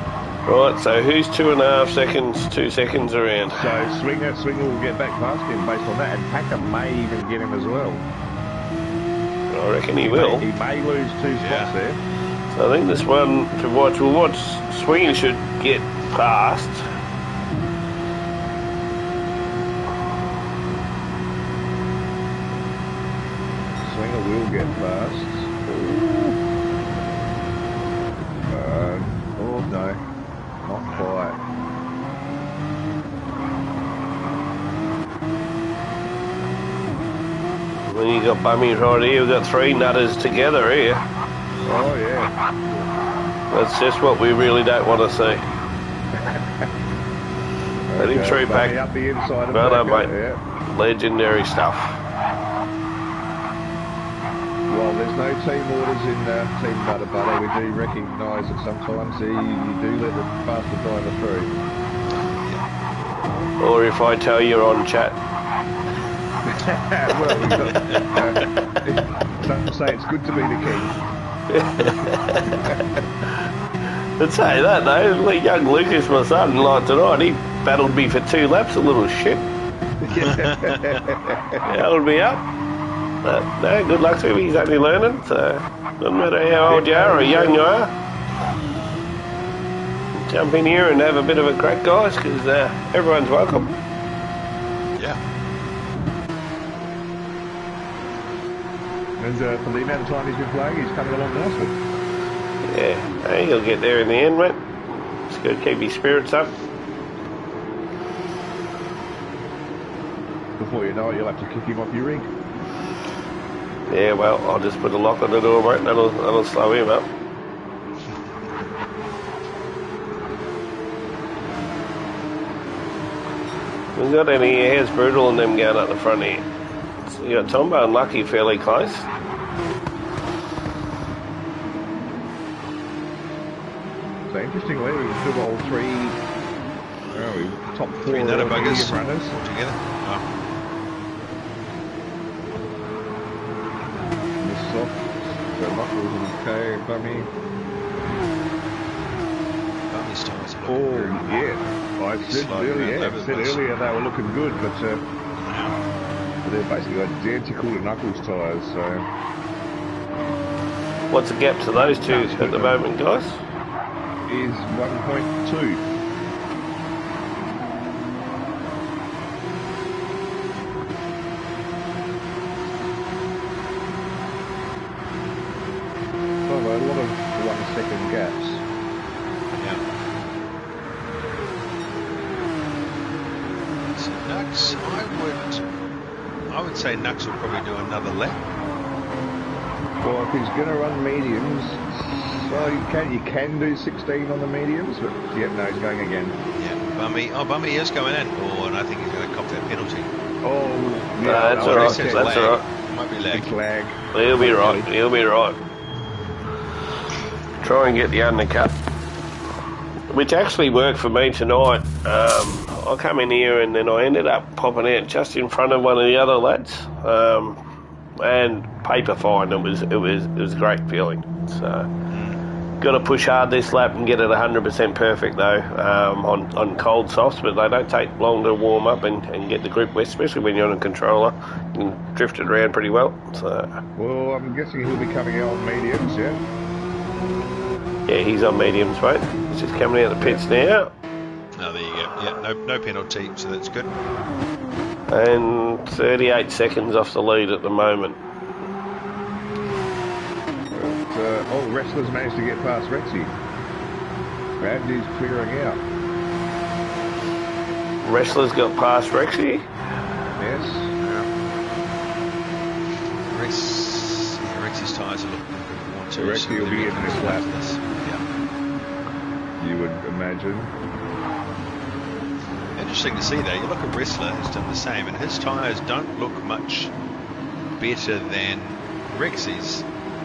Right, so who's 2.5 seconds, 2 seconds around? So Swinger will get back past him based on that, and Packer may even get him as well. I reckon he will. He may lose 2 spots there. So I think this one to watch. We'll watch. Swinger should get past. will get past. Oh no, not quite. Then you got Bummies right here. We've got three nutters together here. Oh yeah. That's just what we really don't want to see. Let him through back. Up the inside of well done, mate. Yeah. Legendary stuff. Well, there's no team orders in Team Butter Butter. We do recognise that sometimes you do let the faster driver through. Or if I tell you're on chat. Well, we've got, some say it's good to be the king. I'd say that though. Young Lucas, my son, like tonight, he battled me for 2 laps, a little shit. Held me up. But no, good luck to him. He's only learning, so doesn't matter how old you are or young you are. Jump in here and have a bit of a crack, guys, because everyone's welcome. Yeah. And for the amount of time he's been playing, he's coming along nicely. Yeah, hey, he'll get there in the end, mate. Just got to keep his spirits up. Before you know it, you'll have to kick him off your rig. Yeah, well, I'll just put a lock on the door, mate. That'll slow him up. We got any hairs brutal and them going up the front here. So you got Tombo and Lucky fairly close. So interestingly, we've still got all top 4 3 nutter buggers runners together. Oh. Soft, so Knuckles and okay, Bummy. Bummy's tyres are Oh, looking good. yeah. I said earlier they were looking good, but they're basically identical to Knuckles tyres, so... What's the gap to those two at the moment, guys? Is 1.2. A lot of 1 second gaps. Yeah. So Nux, I would say Nux will probably do another lap. Well, if he's going to run mediums, well, you can do 16 on the mediums, but yeah, no, he's going again. Yeah, Bummy is going in. Oh, and I think he's going to cop that penalty. Oh, No, yeah, that's all right. That's all right. Might be lag. It's lag. He'll be right. He'll be right. Try and get the undercut, which actually worked for me tonight. I come in here and then I ended up popping out just in front of one of the other lads, and paper fine. It was a great feeling. So got to push hard this lap and get it 100% perfect though, on cold softs, but they don't take long to warm up and get the grip wet, especially when you're on a controller. You can drift it around pretty well. So Well, I'm guessing he'll be coming out on mediums, yeah? yeah, he's on mediums, mate. He's just coming out the pits now. Oh, there you go. Yeah, no penalty, so that's good. And 38 seconds off the lead at the moment. But, Wrestlers managed to get past Rexy. Radley's clearing out. Wrestlers got past Rexy. Yes. Rexy's tyres are looking good. So Rexy will be in this lap. Yeah. You would imagine. Interesting to see though. You look at Wrestler, who's done the same, and his tyres don't look much better than Rexy's.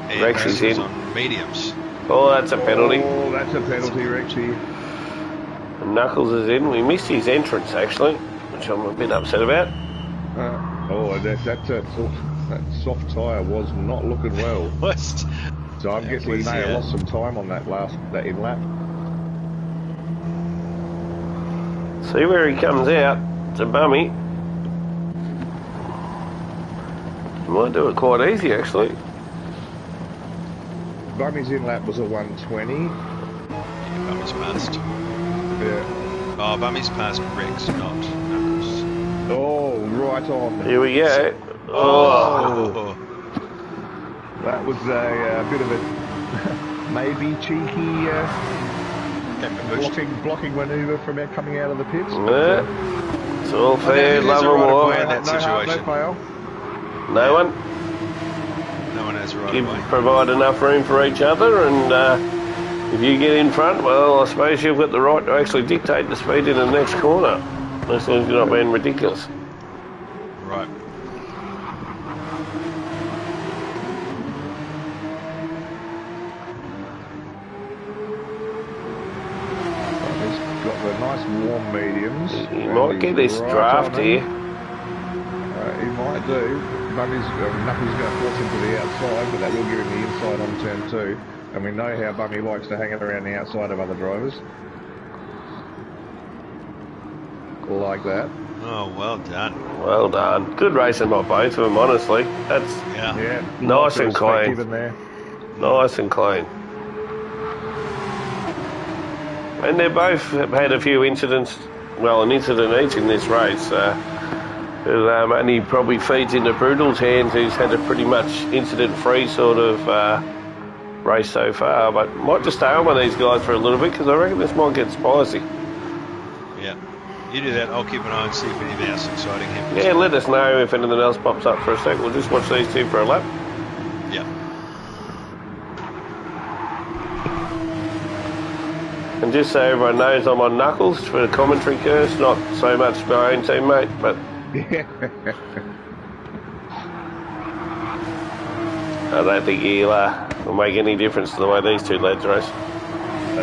And Rexy's in on mediums. Oh, that's a penalty. Oh, that's a penalty, Rexy. And Knuckles is in. We missed his entrance actually, which I'm a bit upset about. That soft tyre was not looking well. Worst. So I'm guessing he may have lost some time on that in lap. See where he comes out. It's a bummy. Might do it quite easy actually. Bummy's in lap was a 120. Yeah, Bummy's passed. Yeah. Oh, Bummy's passed Rex, not Knuckles. Oh, right on. Here we go. Oh. That was a bit of a maybe cheeky blocking manoeuvre from coming out of the pits. Yeah. It's all fair, love and right war. in that situation. No fail. No one. No one has a right Give, of way. provide enough room for each other, and if you get in front, well, I suppose you've got the right to actually dictate the speed in the next corner, as long as you're not being ridiculous. Right. He's got the nice warm mediums. You might get this draft here. He might do. Knuckles going to force him to the outside, but that will give him the inside on turn 2. And we know how Bummy likes to hang it around the outside of other drivers. Like that. Oh, well done. Well done. Good racing by both of them, honestly. That's nice and clean. Nice and clean. And they both had a few incidents, well, an incident each in this race. Only probably feeds into Brutal's hands, who's had a pretty much incident-free sort of race so far. But might just stay on with these guys for a little bit, because I reckon this might get spicy. Yeah. You do that, I'll keep an eye and see if anything else exciting happens. Yeah, let us know if anything else pops up for a sec. We'll just watch these two for a lap. Yeah. And just so everyone knows, I'm on Knuckles for the commentary curse, not so much my own teammate, but I don't think he'll make any difference to the way these two lads race. No,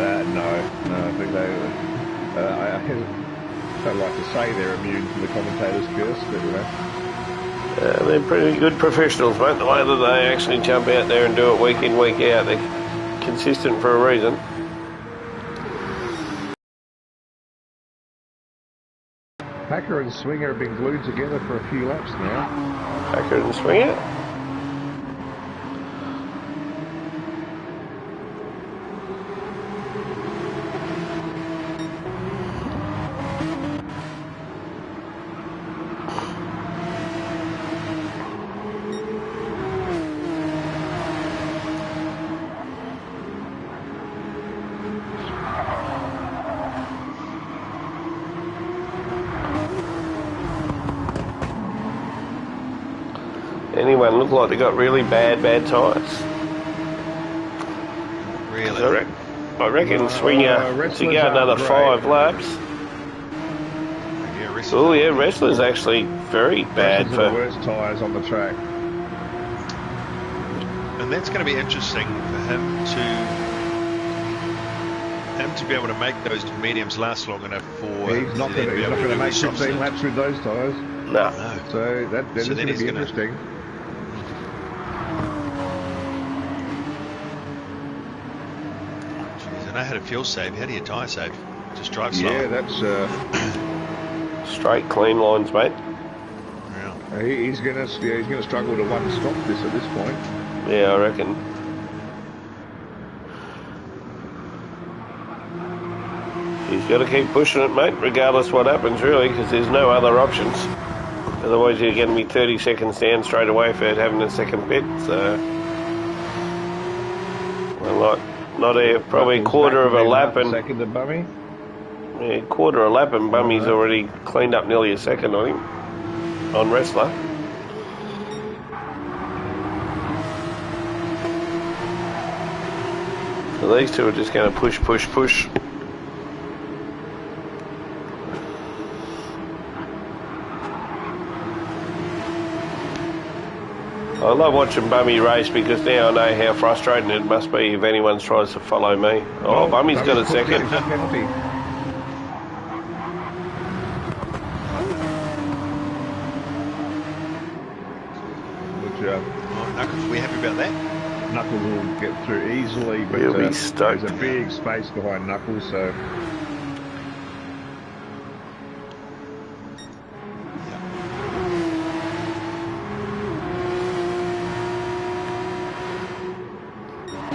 I think I don't like to say they're immune from the commentator's curse, but you know. They're pretty good professionals, mate. The way that they actually jump out there and do it week in, week out, they're consistent for a reason. Packer and Swinger have been glued together for a few laps now. Packer and Swinger. Anyone look like they got really bad tyres? Really? I reckon Swinger to go another 5 laps. Yeah, Oh yeah, Wrestler's actually very bad for the worst tyres on the track. And that's going to be interesting for him to be able to make those mediums last long enough for. He's not going to make 15 laps with those tyres. No. So that is going to be interesting. I know how to fuel save. How do you tyre save? Just drive slow. Yeah, that's straight, clean lines, mate. Yeah. He's going to struggle to one stop this at this point. Yeah, I reckon. He's got to keep pushing it, mate, regardless what happens, really, because there's no other options. Otherwise, you're going to be 30 seconds down straight away for having a second pit. So, well, not probably a quarter of a lap, and second to Bummy. Yeah, quarter of a lap, and Bummy's already cleaned up nearly a second, I think, on Wrestler. So these two are just going to push. I love watching Bummy race because now I know how frustrating it must be if anyone tries to follow me. Oh, Bummy's got a second. Good job. Knuckles, are we happy about that? Knuckles will get through easily, but He'll be stoked. there's a big space behind Knuckles, so...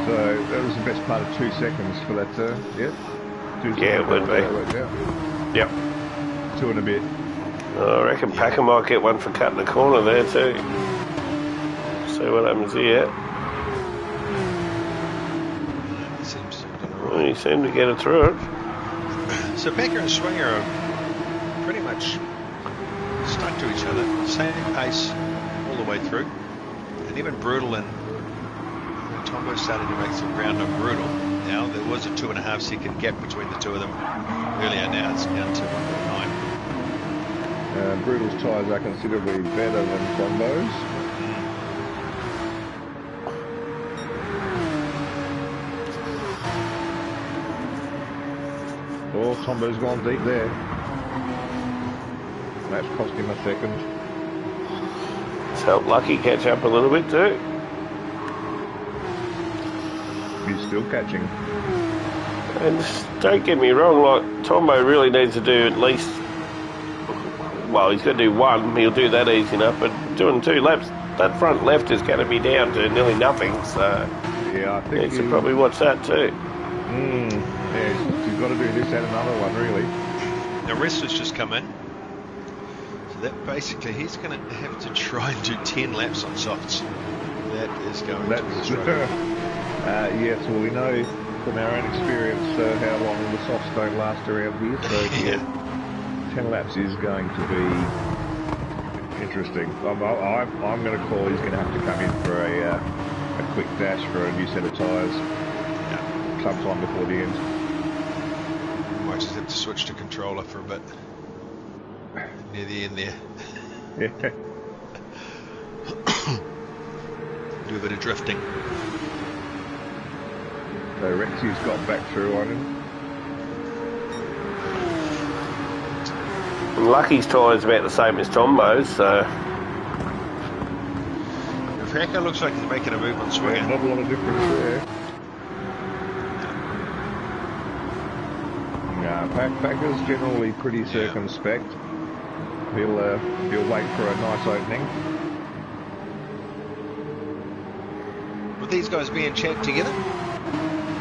So that was the best part of 2 seconds for that, yeah? 2 seconds. Yeah, it would be. Yep. 2 and a bit. I reckon Packer might get one for cutting the corner there too. See what happens here. Well, he seemed to get it through it. So Packer and Swinger are pretty much stuck to each other, same pace all the way through, and even Brutal and Tombo started to make some ground on Brutal. Now there was a 2.5 second gap between the two of them earlier. Now it's down to 1.9. Brutal's tyres are considerably better than Tombo's. Oh, Tombo's gone deep there. That's cost him a second. It's helped Lucky catch up a little bit too. He's still catching. And don't get me wrong, like Tombo really needs to do at least, well, he's got to do one, he'll do that easy enough, but doing 2 laps, that front left is going to be down to nearly nothing, so yeah, I think he should probably watch that too. Yeah, he's got to do this and another one, really. The rest has just come in. So that basically he's going to have to try and do 10 laps on softs. That is going to be a struggle. Yes, well, we know from our own experience how long the softs don't last around here, so yeah, 10 laps is going to be interesting. I'm going to call he's going to have to come in for a quick dash for a new set of tyres sometime before the end. Might just have to switch to controller for a bit near the end there. Yeah. Do a bit of drifting. So Rexy's got back through on him. And Lucky's tyre's about the same as Tombo's, so... Packer looks like he's making a move on Swinger. Yeah, not a lot of difference there. Packer's generally pretty circumspect. He'll wait for a nice opening. Will these guys be in chat together?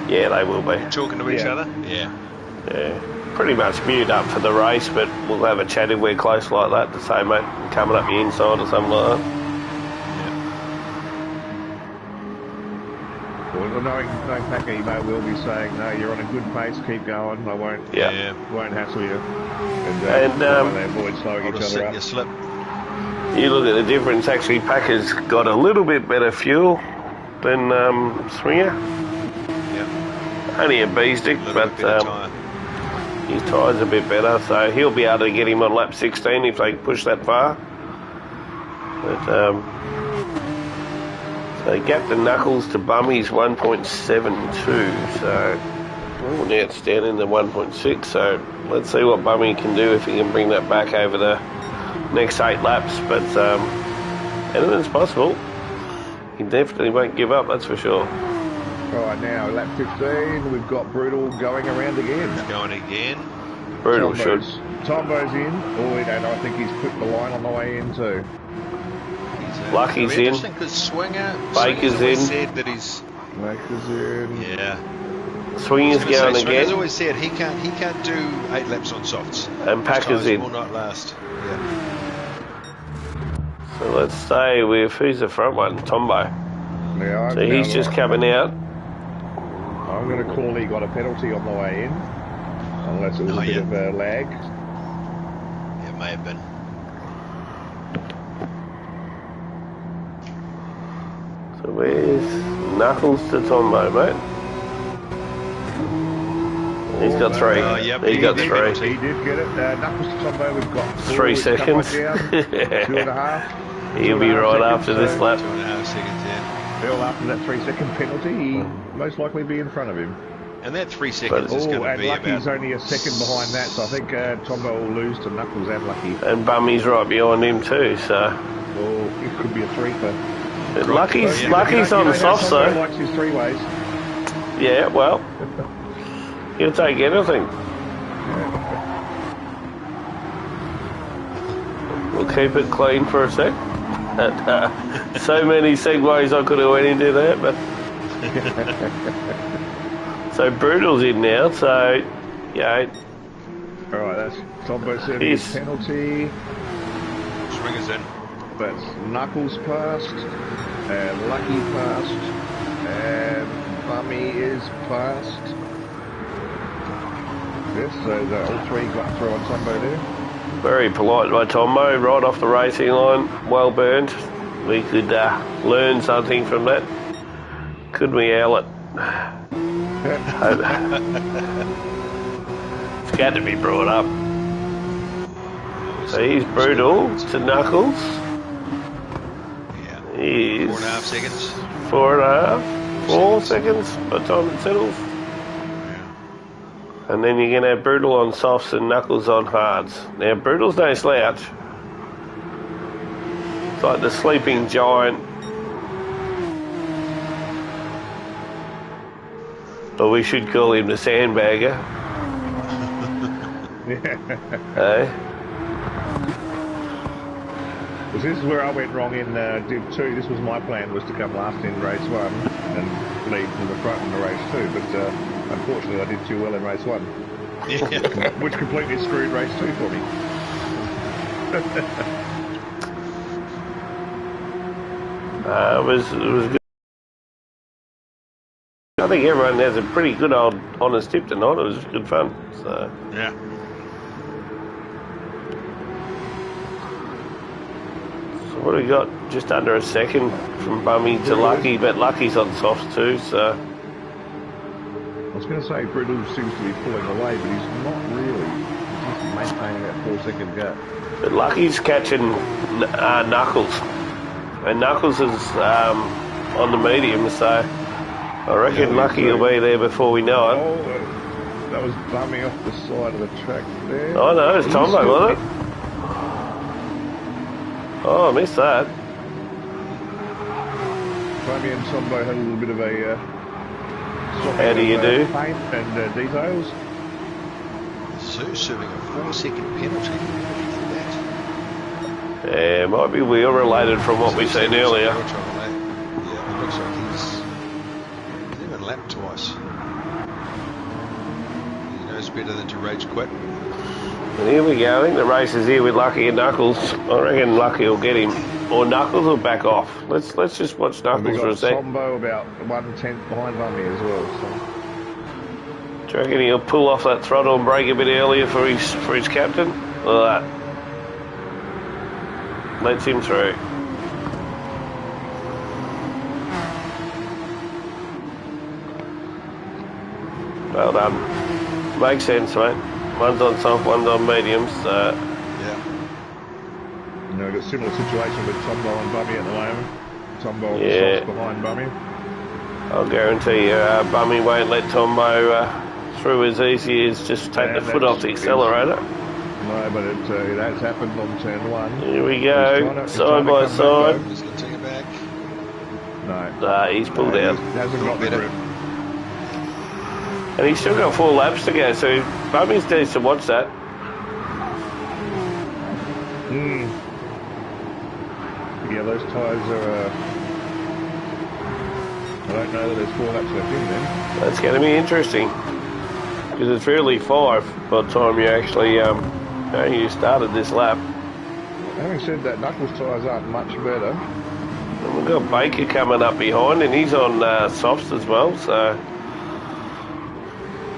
Yeah, they will be. Talking to each other? Yeah. Yeah. Pretty much mute up for the race, but we'll have a chat if we're close like that to say, mate, coming up the inside or something like that. Well, knowing Packer, he may well be saying, no, you're on a good pace, keep going, I won't hassle you. And avoid slowing each other up. Your slip. You look at the difference, actually, Packer's got a little bit better fuel than Swinger. Yeah. Only a B-stick, but his tyre's a bit better, so he'll be able to get him on lap 16 if they push that far. But, so gap the Knuckles to Bummy's 1.72, so now it's down in the 1.6, so let's see what Bummy can do if he can bring that back over the next 8 laps, but anything's possible. He definitely won't give up, that's for sure. Right, now lap 15, we've got Brutal going around again. Going again. Brutal should. Tombo's in, and I think he's put the line on the way in too. Lucky's in. Interesting because Baker's in. Said that he's. Baker's in. Yeah. Swinger's going again. Swinger's always said he can't do 8 laps on softs. And Packer's in. Will not last. Yeah. So let's stay with who's the front one? Tombo. Yeah, so he's just coming out. I'm going to call he got a penalty on the way in, unless it was a bit of a lag. It may have been. So where's Knuckles to Tombo, mate? He's got 3. He got 3. He did get it. Knuckles to Tombo, we've got 3 seconds. Down, 2.5. He'll be right after this lap. 2.5 seconds, yeah. Well, after that 3-second penalty, he'll most likely be in front of him. And that 3 seconds is going to be about... and Lucky's only a second behind that, so I think Tombo will lose to Knuckles and Lucky. And Bummy's right behind him too, so... Well, it could be a 3-fer. Lucky's on soft, though. Tombo likes his 3-ways. Yeah, well... he'll take anything. We'll keep it clean for a sec. So many segues I could have went into there, but... So Brutal's in now, so... Yeah. Alright, that's Tombo said his penalty. Swinger's in. That's Knuckles passed, and Lucky passed, and Bummy is passed. Yes, so all three got through on Tombo there. Very polite by Tombo, right off the racing line. Well burned. We could learn something from that. Could we, Owlet? It's got to be brought up. So he's brutal to Knuckles. Yeah. He's 4.5 seconds. 4 seconds by the time it settles. And then you're going to have Brutal on softs and Knuckles on hards. Now, Brutal's no slouch. It's like the sleeping giant. But we should call him the sandbagger. Hey? Because this is where I went wrong in Div 2. This was my plan, was to come last in race 1 and lead from the front in the race 2. But unfortunately, I did too well in race 1. Which completely screwed race 2 for me. It was good. I think everyone has a pretty good old honest tip tonight. It was good fun. So Yeah. So what do we got? Just under a second from Bummy to Lucky, but Lucky's on softs too, so... I was going to say Brittle seems to be pulling away, but he's not really. He's just maintaining that 4-second gap. But Lucky's catching Knuckles. And Knuckles is on the medium, so I reckon Lucky will be there before we know it. Oh, that was bumming off the side of the track there. Oh no, it's Tombo, wasn't it? Oh, I missed that. Bummy and Tombo had a little bit of a... How do you do? Paint and details. Zoo serving a 4-second penalty. What do you think that? Yeah, might be wheel related from what we've seen earlier. Yeah, it looks like he's even lapped twice. He knows better than to rage quit. And here we go. I think the race is here with Lucky and Knuckles. I reckon Lucky will get him. Or Knuckles will back off. Let's just watch Knuckles for a sec. Tombo about 1/10 behind Bummy as well. So. Do you reckon he'll pull off that throttle and brake a bit earlier for his captain? Look at that. Lets him through. Well done. Makes sense, mate. One's on soft, one's on mediums. Yeah. You know, we've got a similar situation with Tombo and Bummy at the moment. Tombo on the softs behind Bummy. I'll guarantee you, Bummy won't let Tombo through as easy as just take the foot off the accelerator. No, but it has happened on turn 1. Here we go, side by side. He's going to take it back. No. Nah, he's pulled out. He hasn't got the grip. And he's still got 4 laps to go, so Bummy needs to watch that. Yeah, those tyres are... I don't know that there's 4 laps left in then. That's going to be interesting. Because it's really 5 by the time you actually you started this lap. Having said that, Knuckles' tyres aren't much better. And we've got Baker coming up behind, and he's on softs as well, so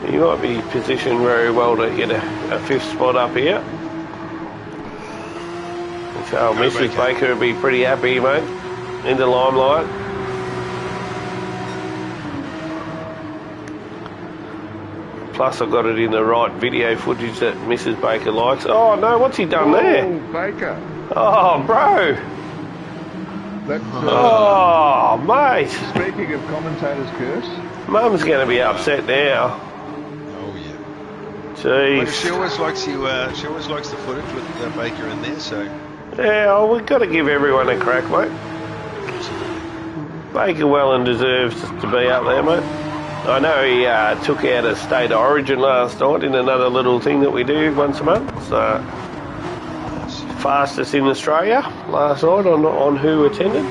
he might be positioned very well to get a 5th spot up here. So Mrs. Baker would be pretty happy, mate, in the limelight. Plus, I've got it in the right video footage that Mrs. Baker likes. Oh, no, what's he done there? Baker. Oh, bro. That's, oh, mate. Speaking of commentators' curse. Mum's going to be upset now. Oh, yeah. Jeez. Well, she always likes the footage with Baker in there, so... Yeah, oh, we've got to give everyone a crack, mate. Baker well and deserves to be up there, mate. I know he took out a state origin last night in another little thing that we do once a month. So, fastest in Australia last night on who attended.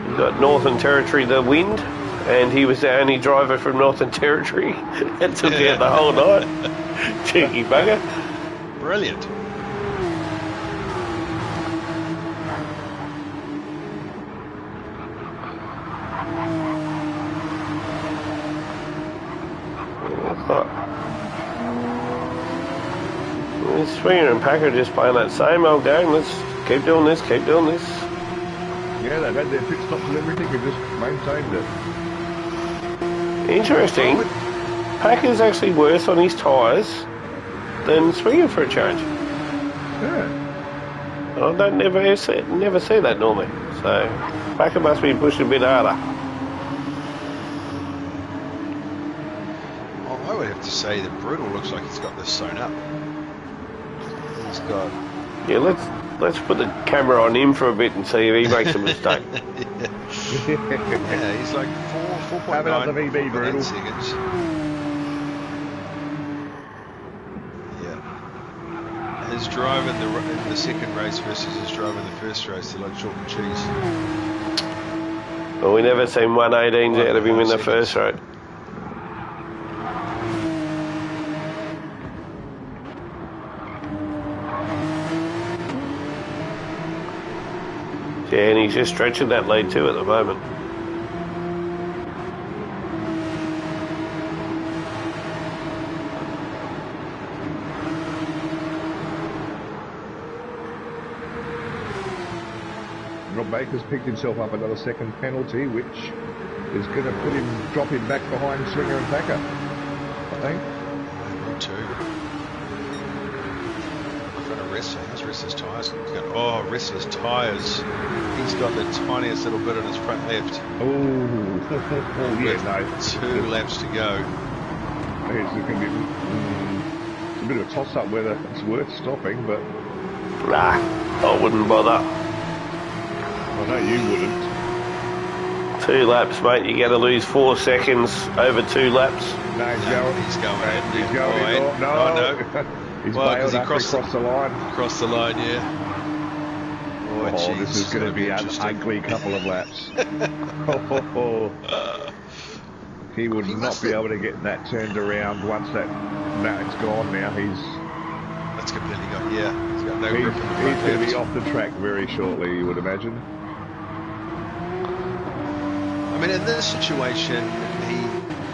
We've got Northern Territory the wind, and he was the only driver from Northern Territory that took out the whole night. Cheeky bugger. Brilliant. Springer and Packer are just playing that same old game. Let's keep doing this, keep doing this. Yeah, they've had their pit stops and everything and just maintained it. Interesting. Packer's actually worse on his tyres than Springer for a change. Yeah. I don't never see that normally. So Packer must be pushed a bit harder. I would have to say that Brutal looks like he's got this sewn up. He's got... Yeah, let's put the camera on him for a bit and see if he makes a mistake. Yeah, he's like 4.9 VB Brutal seconds. Yeah. His drive in the second race versus his drive in the first race, they're like chalk and cheese. Well, we never seen 118s out of him in the first race. Yeah, and he's just stretching that lead too at the moment. Rob Baker's picked himself up another second penalty, which is going to drop him back behind Springer and Packer, I think. Me too. In front of Wrestler. How's Wrestler's tyres? Oh, Wrestler's tyres. He's got the tiniest little bit on his front left. Oh, yeah, no. 2 laps to go. It's going to be it's a bit of a toss-up whether it's worth stopping, but... Nah, I wouldn't bother. I know you wouldn't. 2 laps, mate. You got to lose 4 seconds over 2 laps. No, he's going. He's going. He's going. Oh, no. He's bailed he across the line. Crossed the line, yeah. Oh, geez, this is going to be an ugly couple of laps. He would not be able to get that turned around once that it's gone now. That's completely gone, yeah. He's got no grip in the front He's going to left. be off the track very shortly, you would imagine. I mean, in this situation,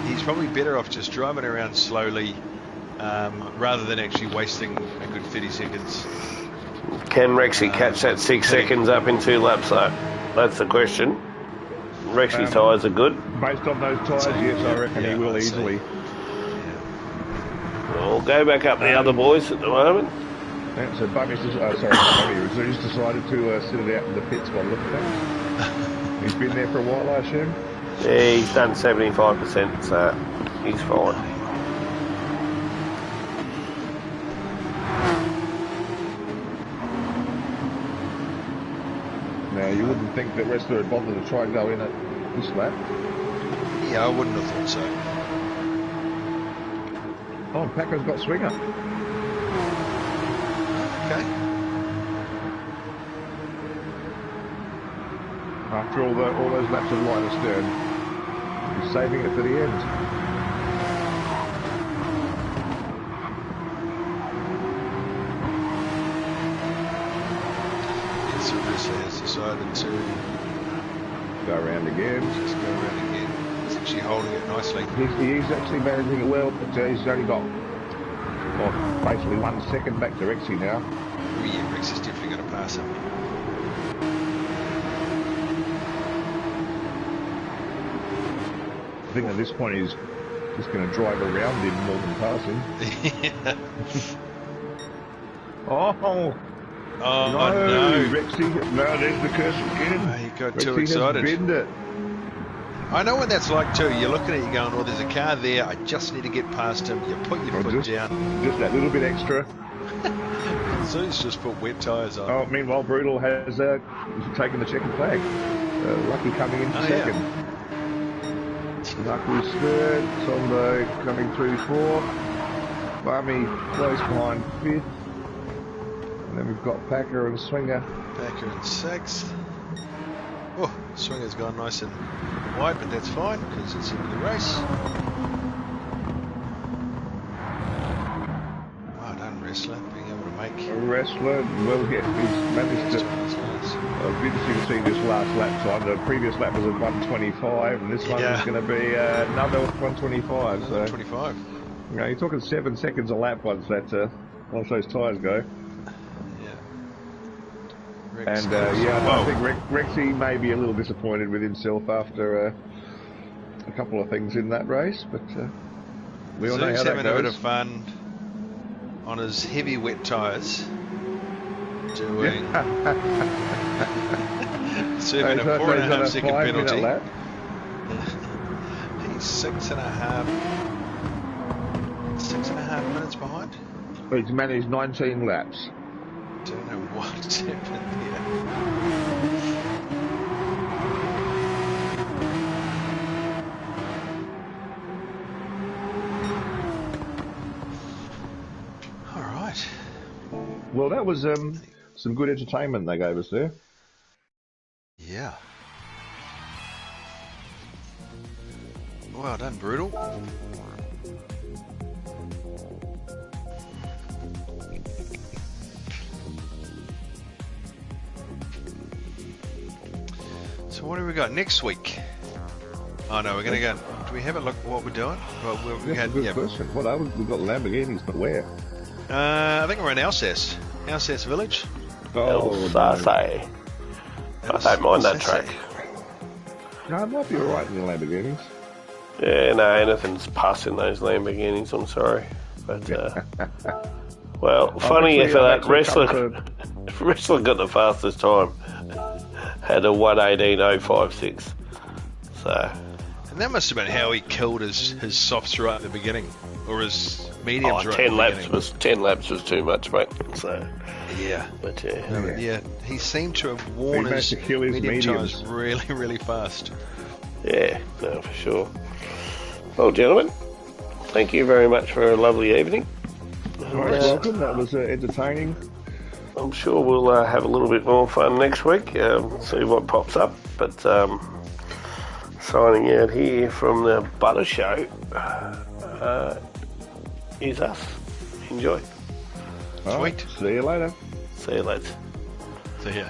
he's probably better off just driving around slowly rather than actually wasting a good 30 seconds. Can Rexy catch that 6 seconds up in 2 laps, though? That's the question. Rexy's tyres are good. Based on those tyres, yes, I reckon he will easily. We'll go back up the other boys at the moment. Yeah, so Bummy's decided to sit it out in the pits by looking at him. He's been there for a while, I assume? Yeah, he's done 75%, so he's fine. Now, you wouldn't think that Wrestler would bother to try and go in at this lap. Yeah, I wouldn't have thought so. Oh, Packer's got Swinger. Okay. After all those laps of line astern, he's saving it for the end. So Wrestler has decided to Go around again. just go around again. He's actually holding it nicely. He's actually managing it well, but he's only got basically 1 second back to Rexy now. Oh yeah, Rex is definitely going to pass him. I think at this point he's just going to drive around him more than pass him. Oh Oh, no, Rexy! No, there's the curse again. Oh, he got too Rexy excited. has binned it. I know what that's like too. You're looking at it, you're going, oh, there's a car there. I just need to get past him. You put your foot down. Just that little bit extra. So he's just put wet tyres on. Oh, meanwhile, Brutal has taken the checkered flag. Lucky coming in second. Knuckles third. Sombo coming through fourth. Barmy close behind fifth. And then we've got Packer and Swinger. Packer in sixth. Oh, Swinger's gone nice and wide, but that's fine because it's into the race. Well done, Wrestler, being able to make. Wrestler, well, yeah, he's managed to. It'll be interesting to see this last lap time. The previous lap was at 125, and this one is going to be another 125. So, 125. you know, you're talking 7 seconds a lap once that once those tyres go. Yeah. And I think Rexy may be a little disappointed with himself after a couple of things in that race, but we all know how Zook's that having a bit goes. of fun on his heavy wet tyres, doing serving a 4.5 second penalty. Lap. He's 6.5 minutes behind. He's managed 19 laps. Don't know what's happened there. All right. Well, that was some good entertainment they gave us there. Yeah. Well done, Brutal. So what have we got next week? Oh no, we're going to go. Do we have a look at what we're doing? Well, That's a good question. What are we've got Lamborghinis, but where? I think we're in Alsace Village. Alsace. I don't mind that track. No, it might be alright in the Lamborghinis. Yeah, no, anything's passing those Lamborghinis, I'm sorry. But, well, funny for that, Wrestler got the fastest time. Had a 1:18.056. So. And that must have been how he killed his softs right at the beginning. Or his mediums right at the beginning. 10 laps was too much, mate. So. Yeah. But, yeah, he seemed to have worn his medium tyres really, really fast. Yeah, no, for sure. Well, gentlemen, thank you very much for a lovely evening. Welcome, that was entertaining. I'm sure we'll have a little bit more fun next week, see what pops up. But signing out here from the Butter Show is us. Enjoy. Sweet. See you later. See you later. See ya.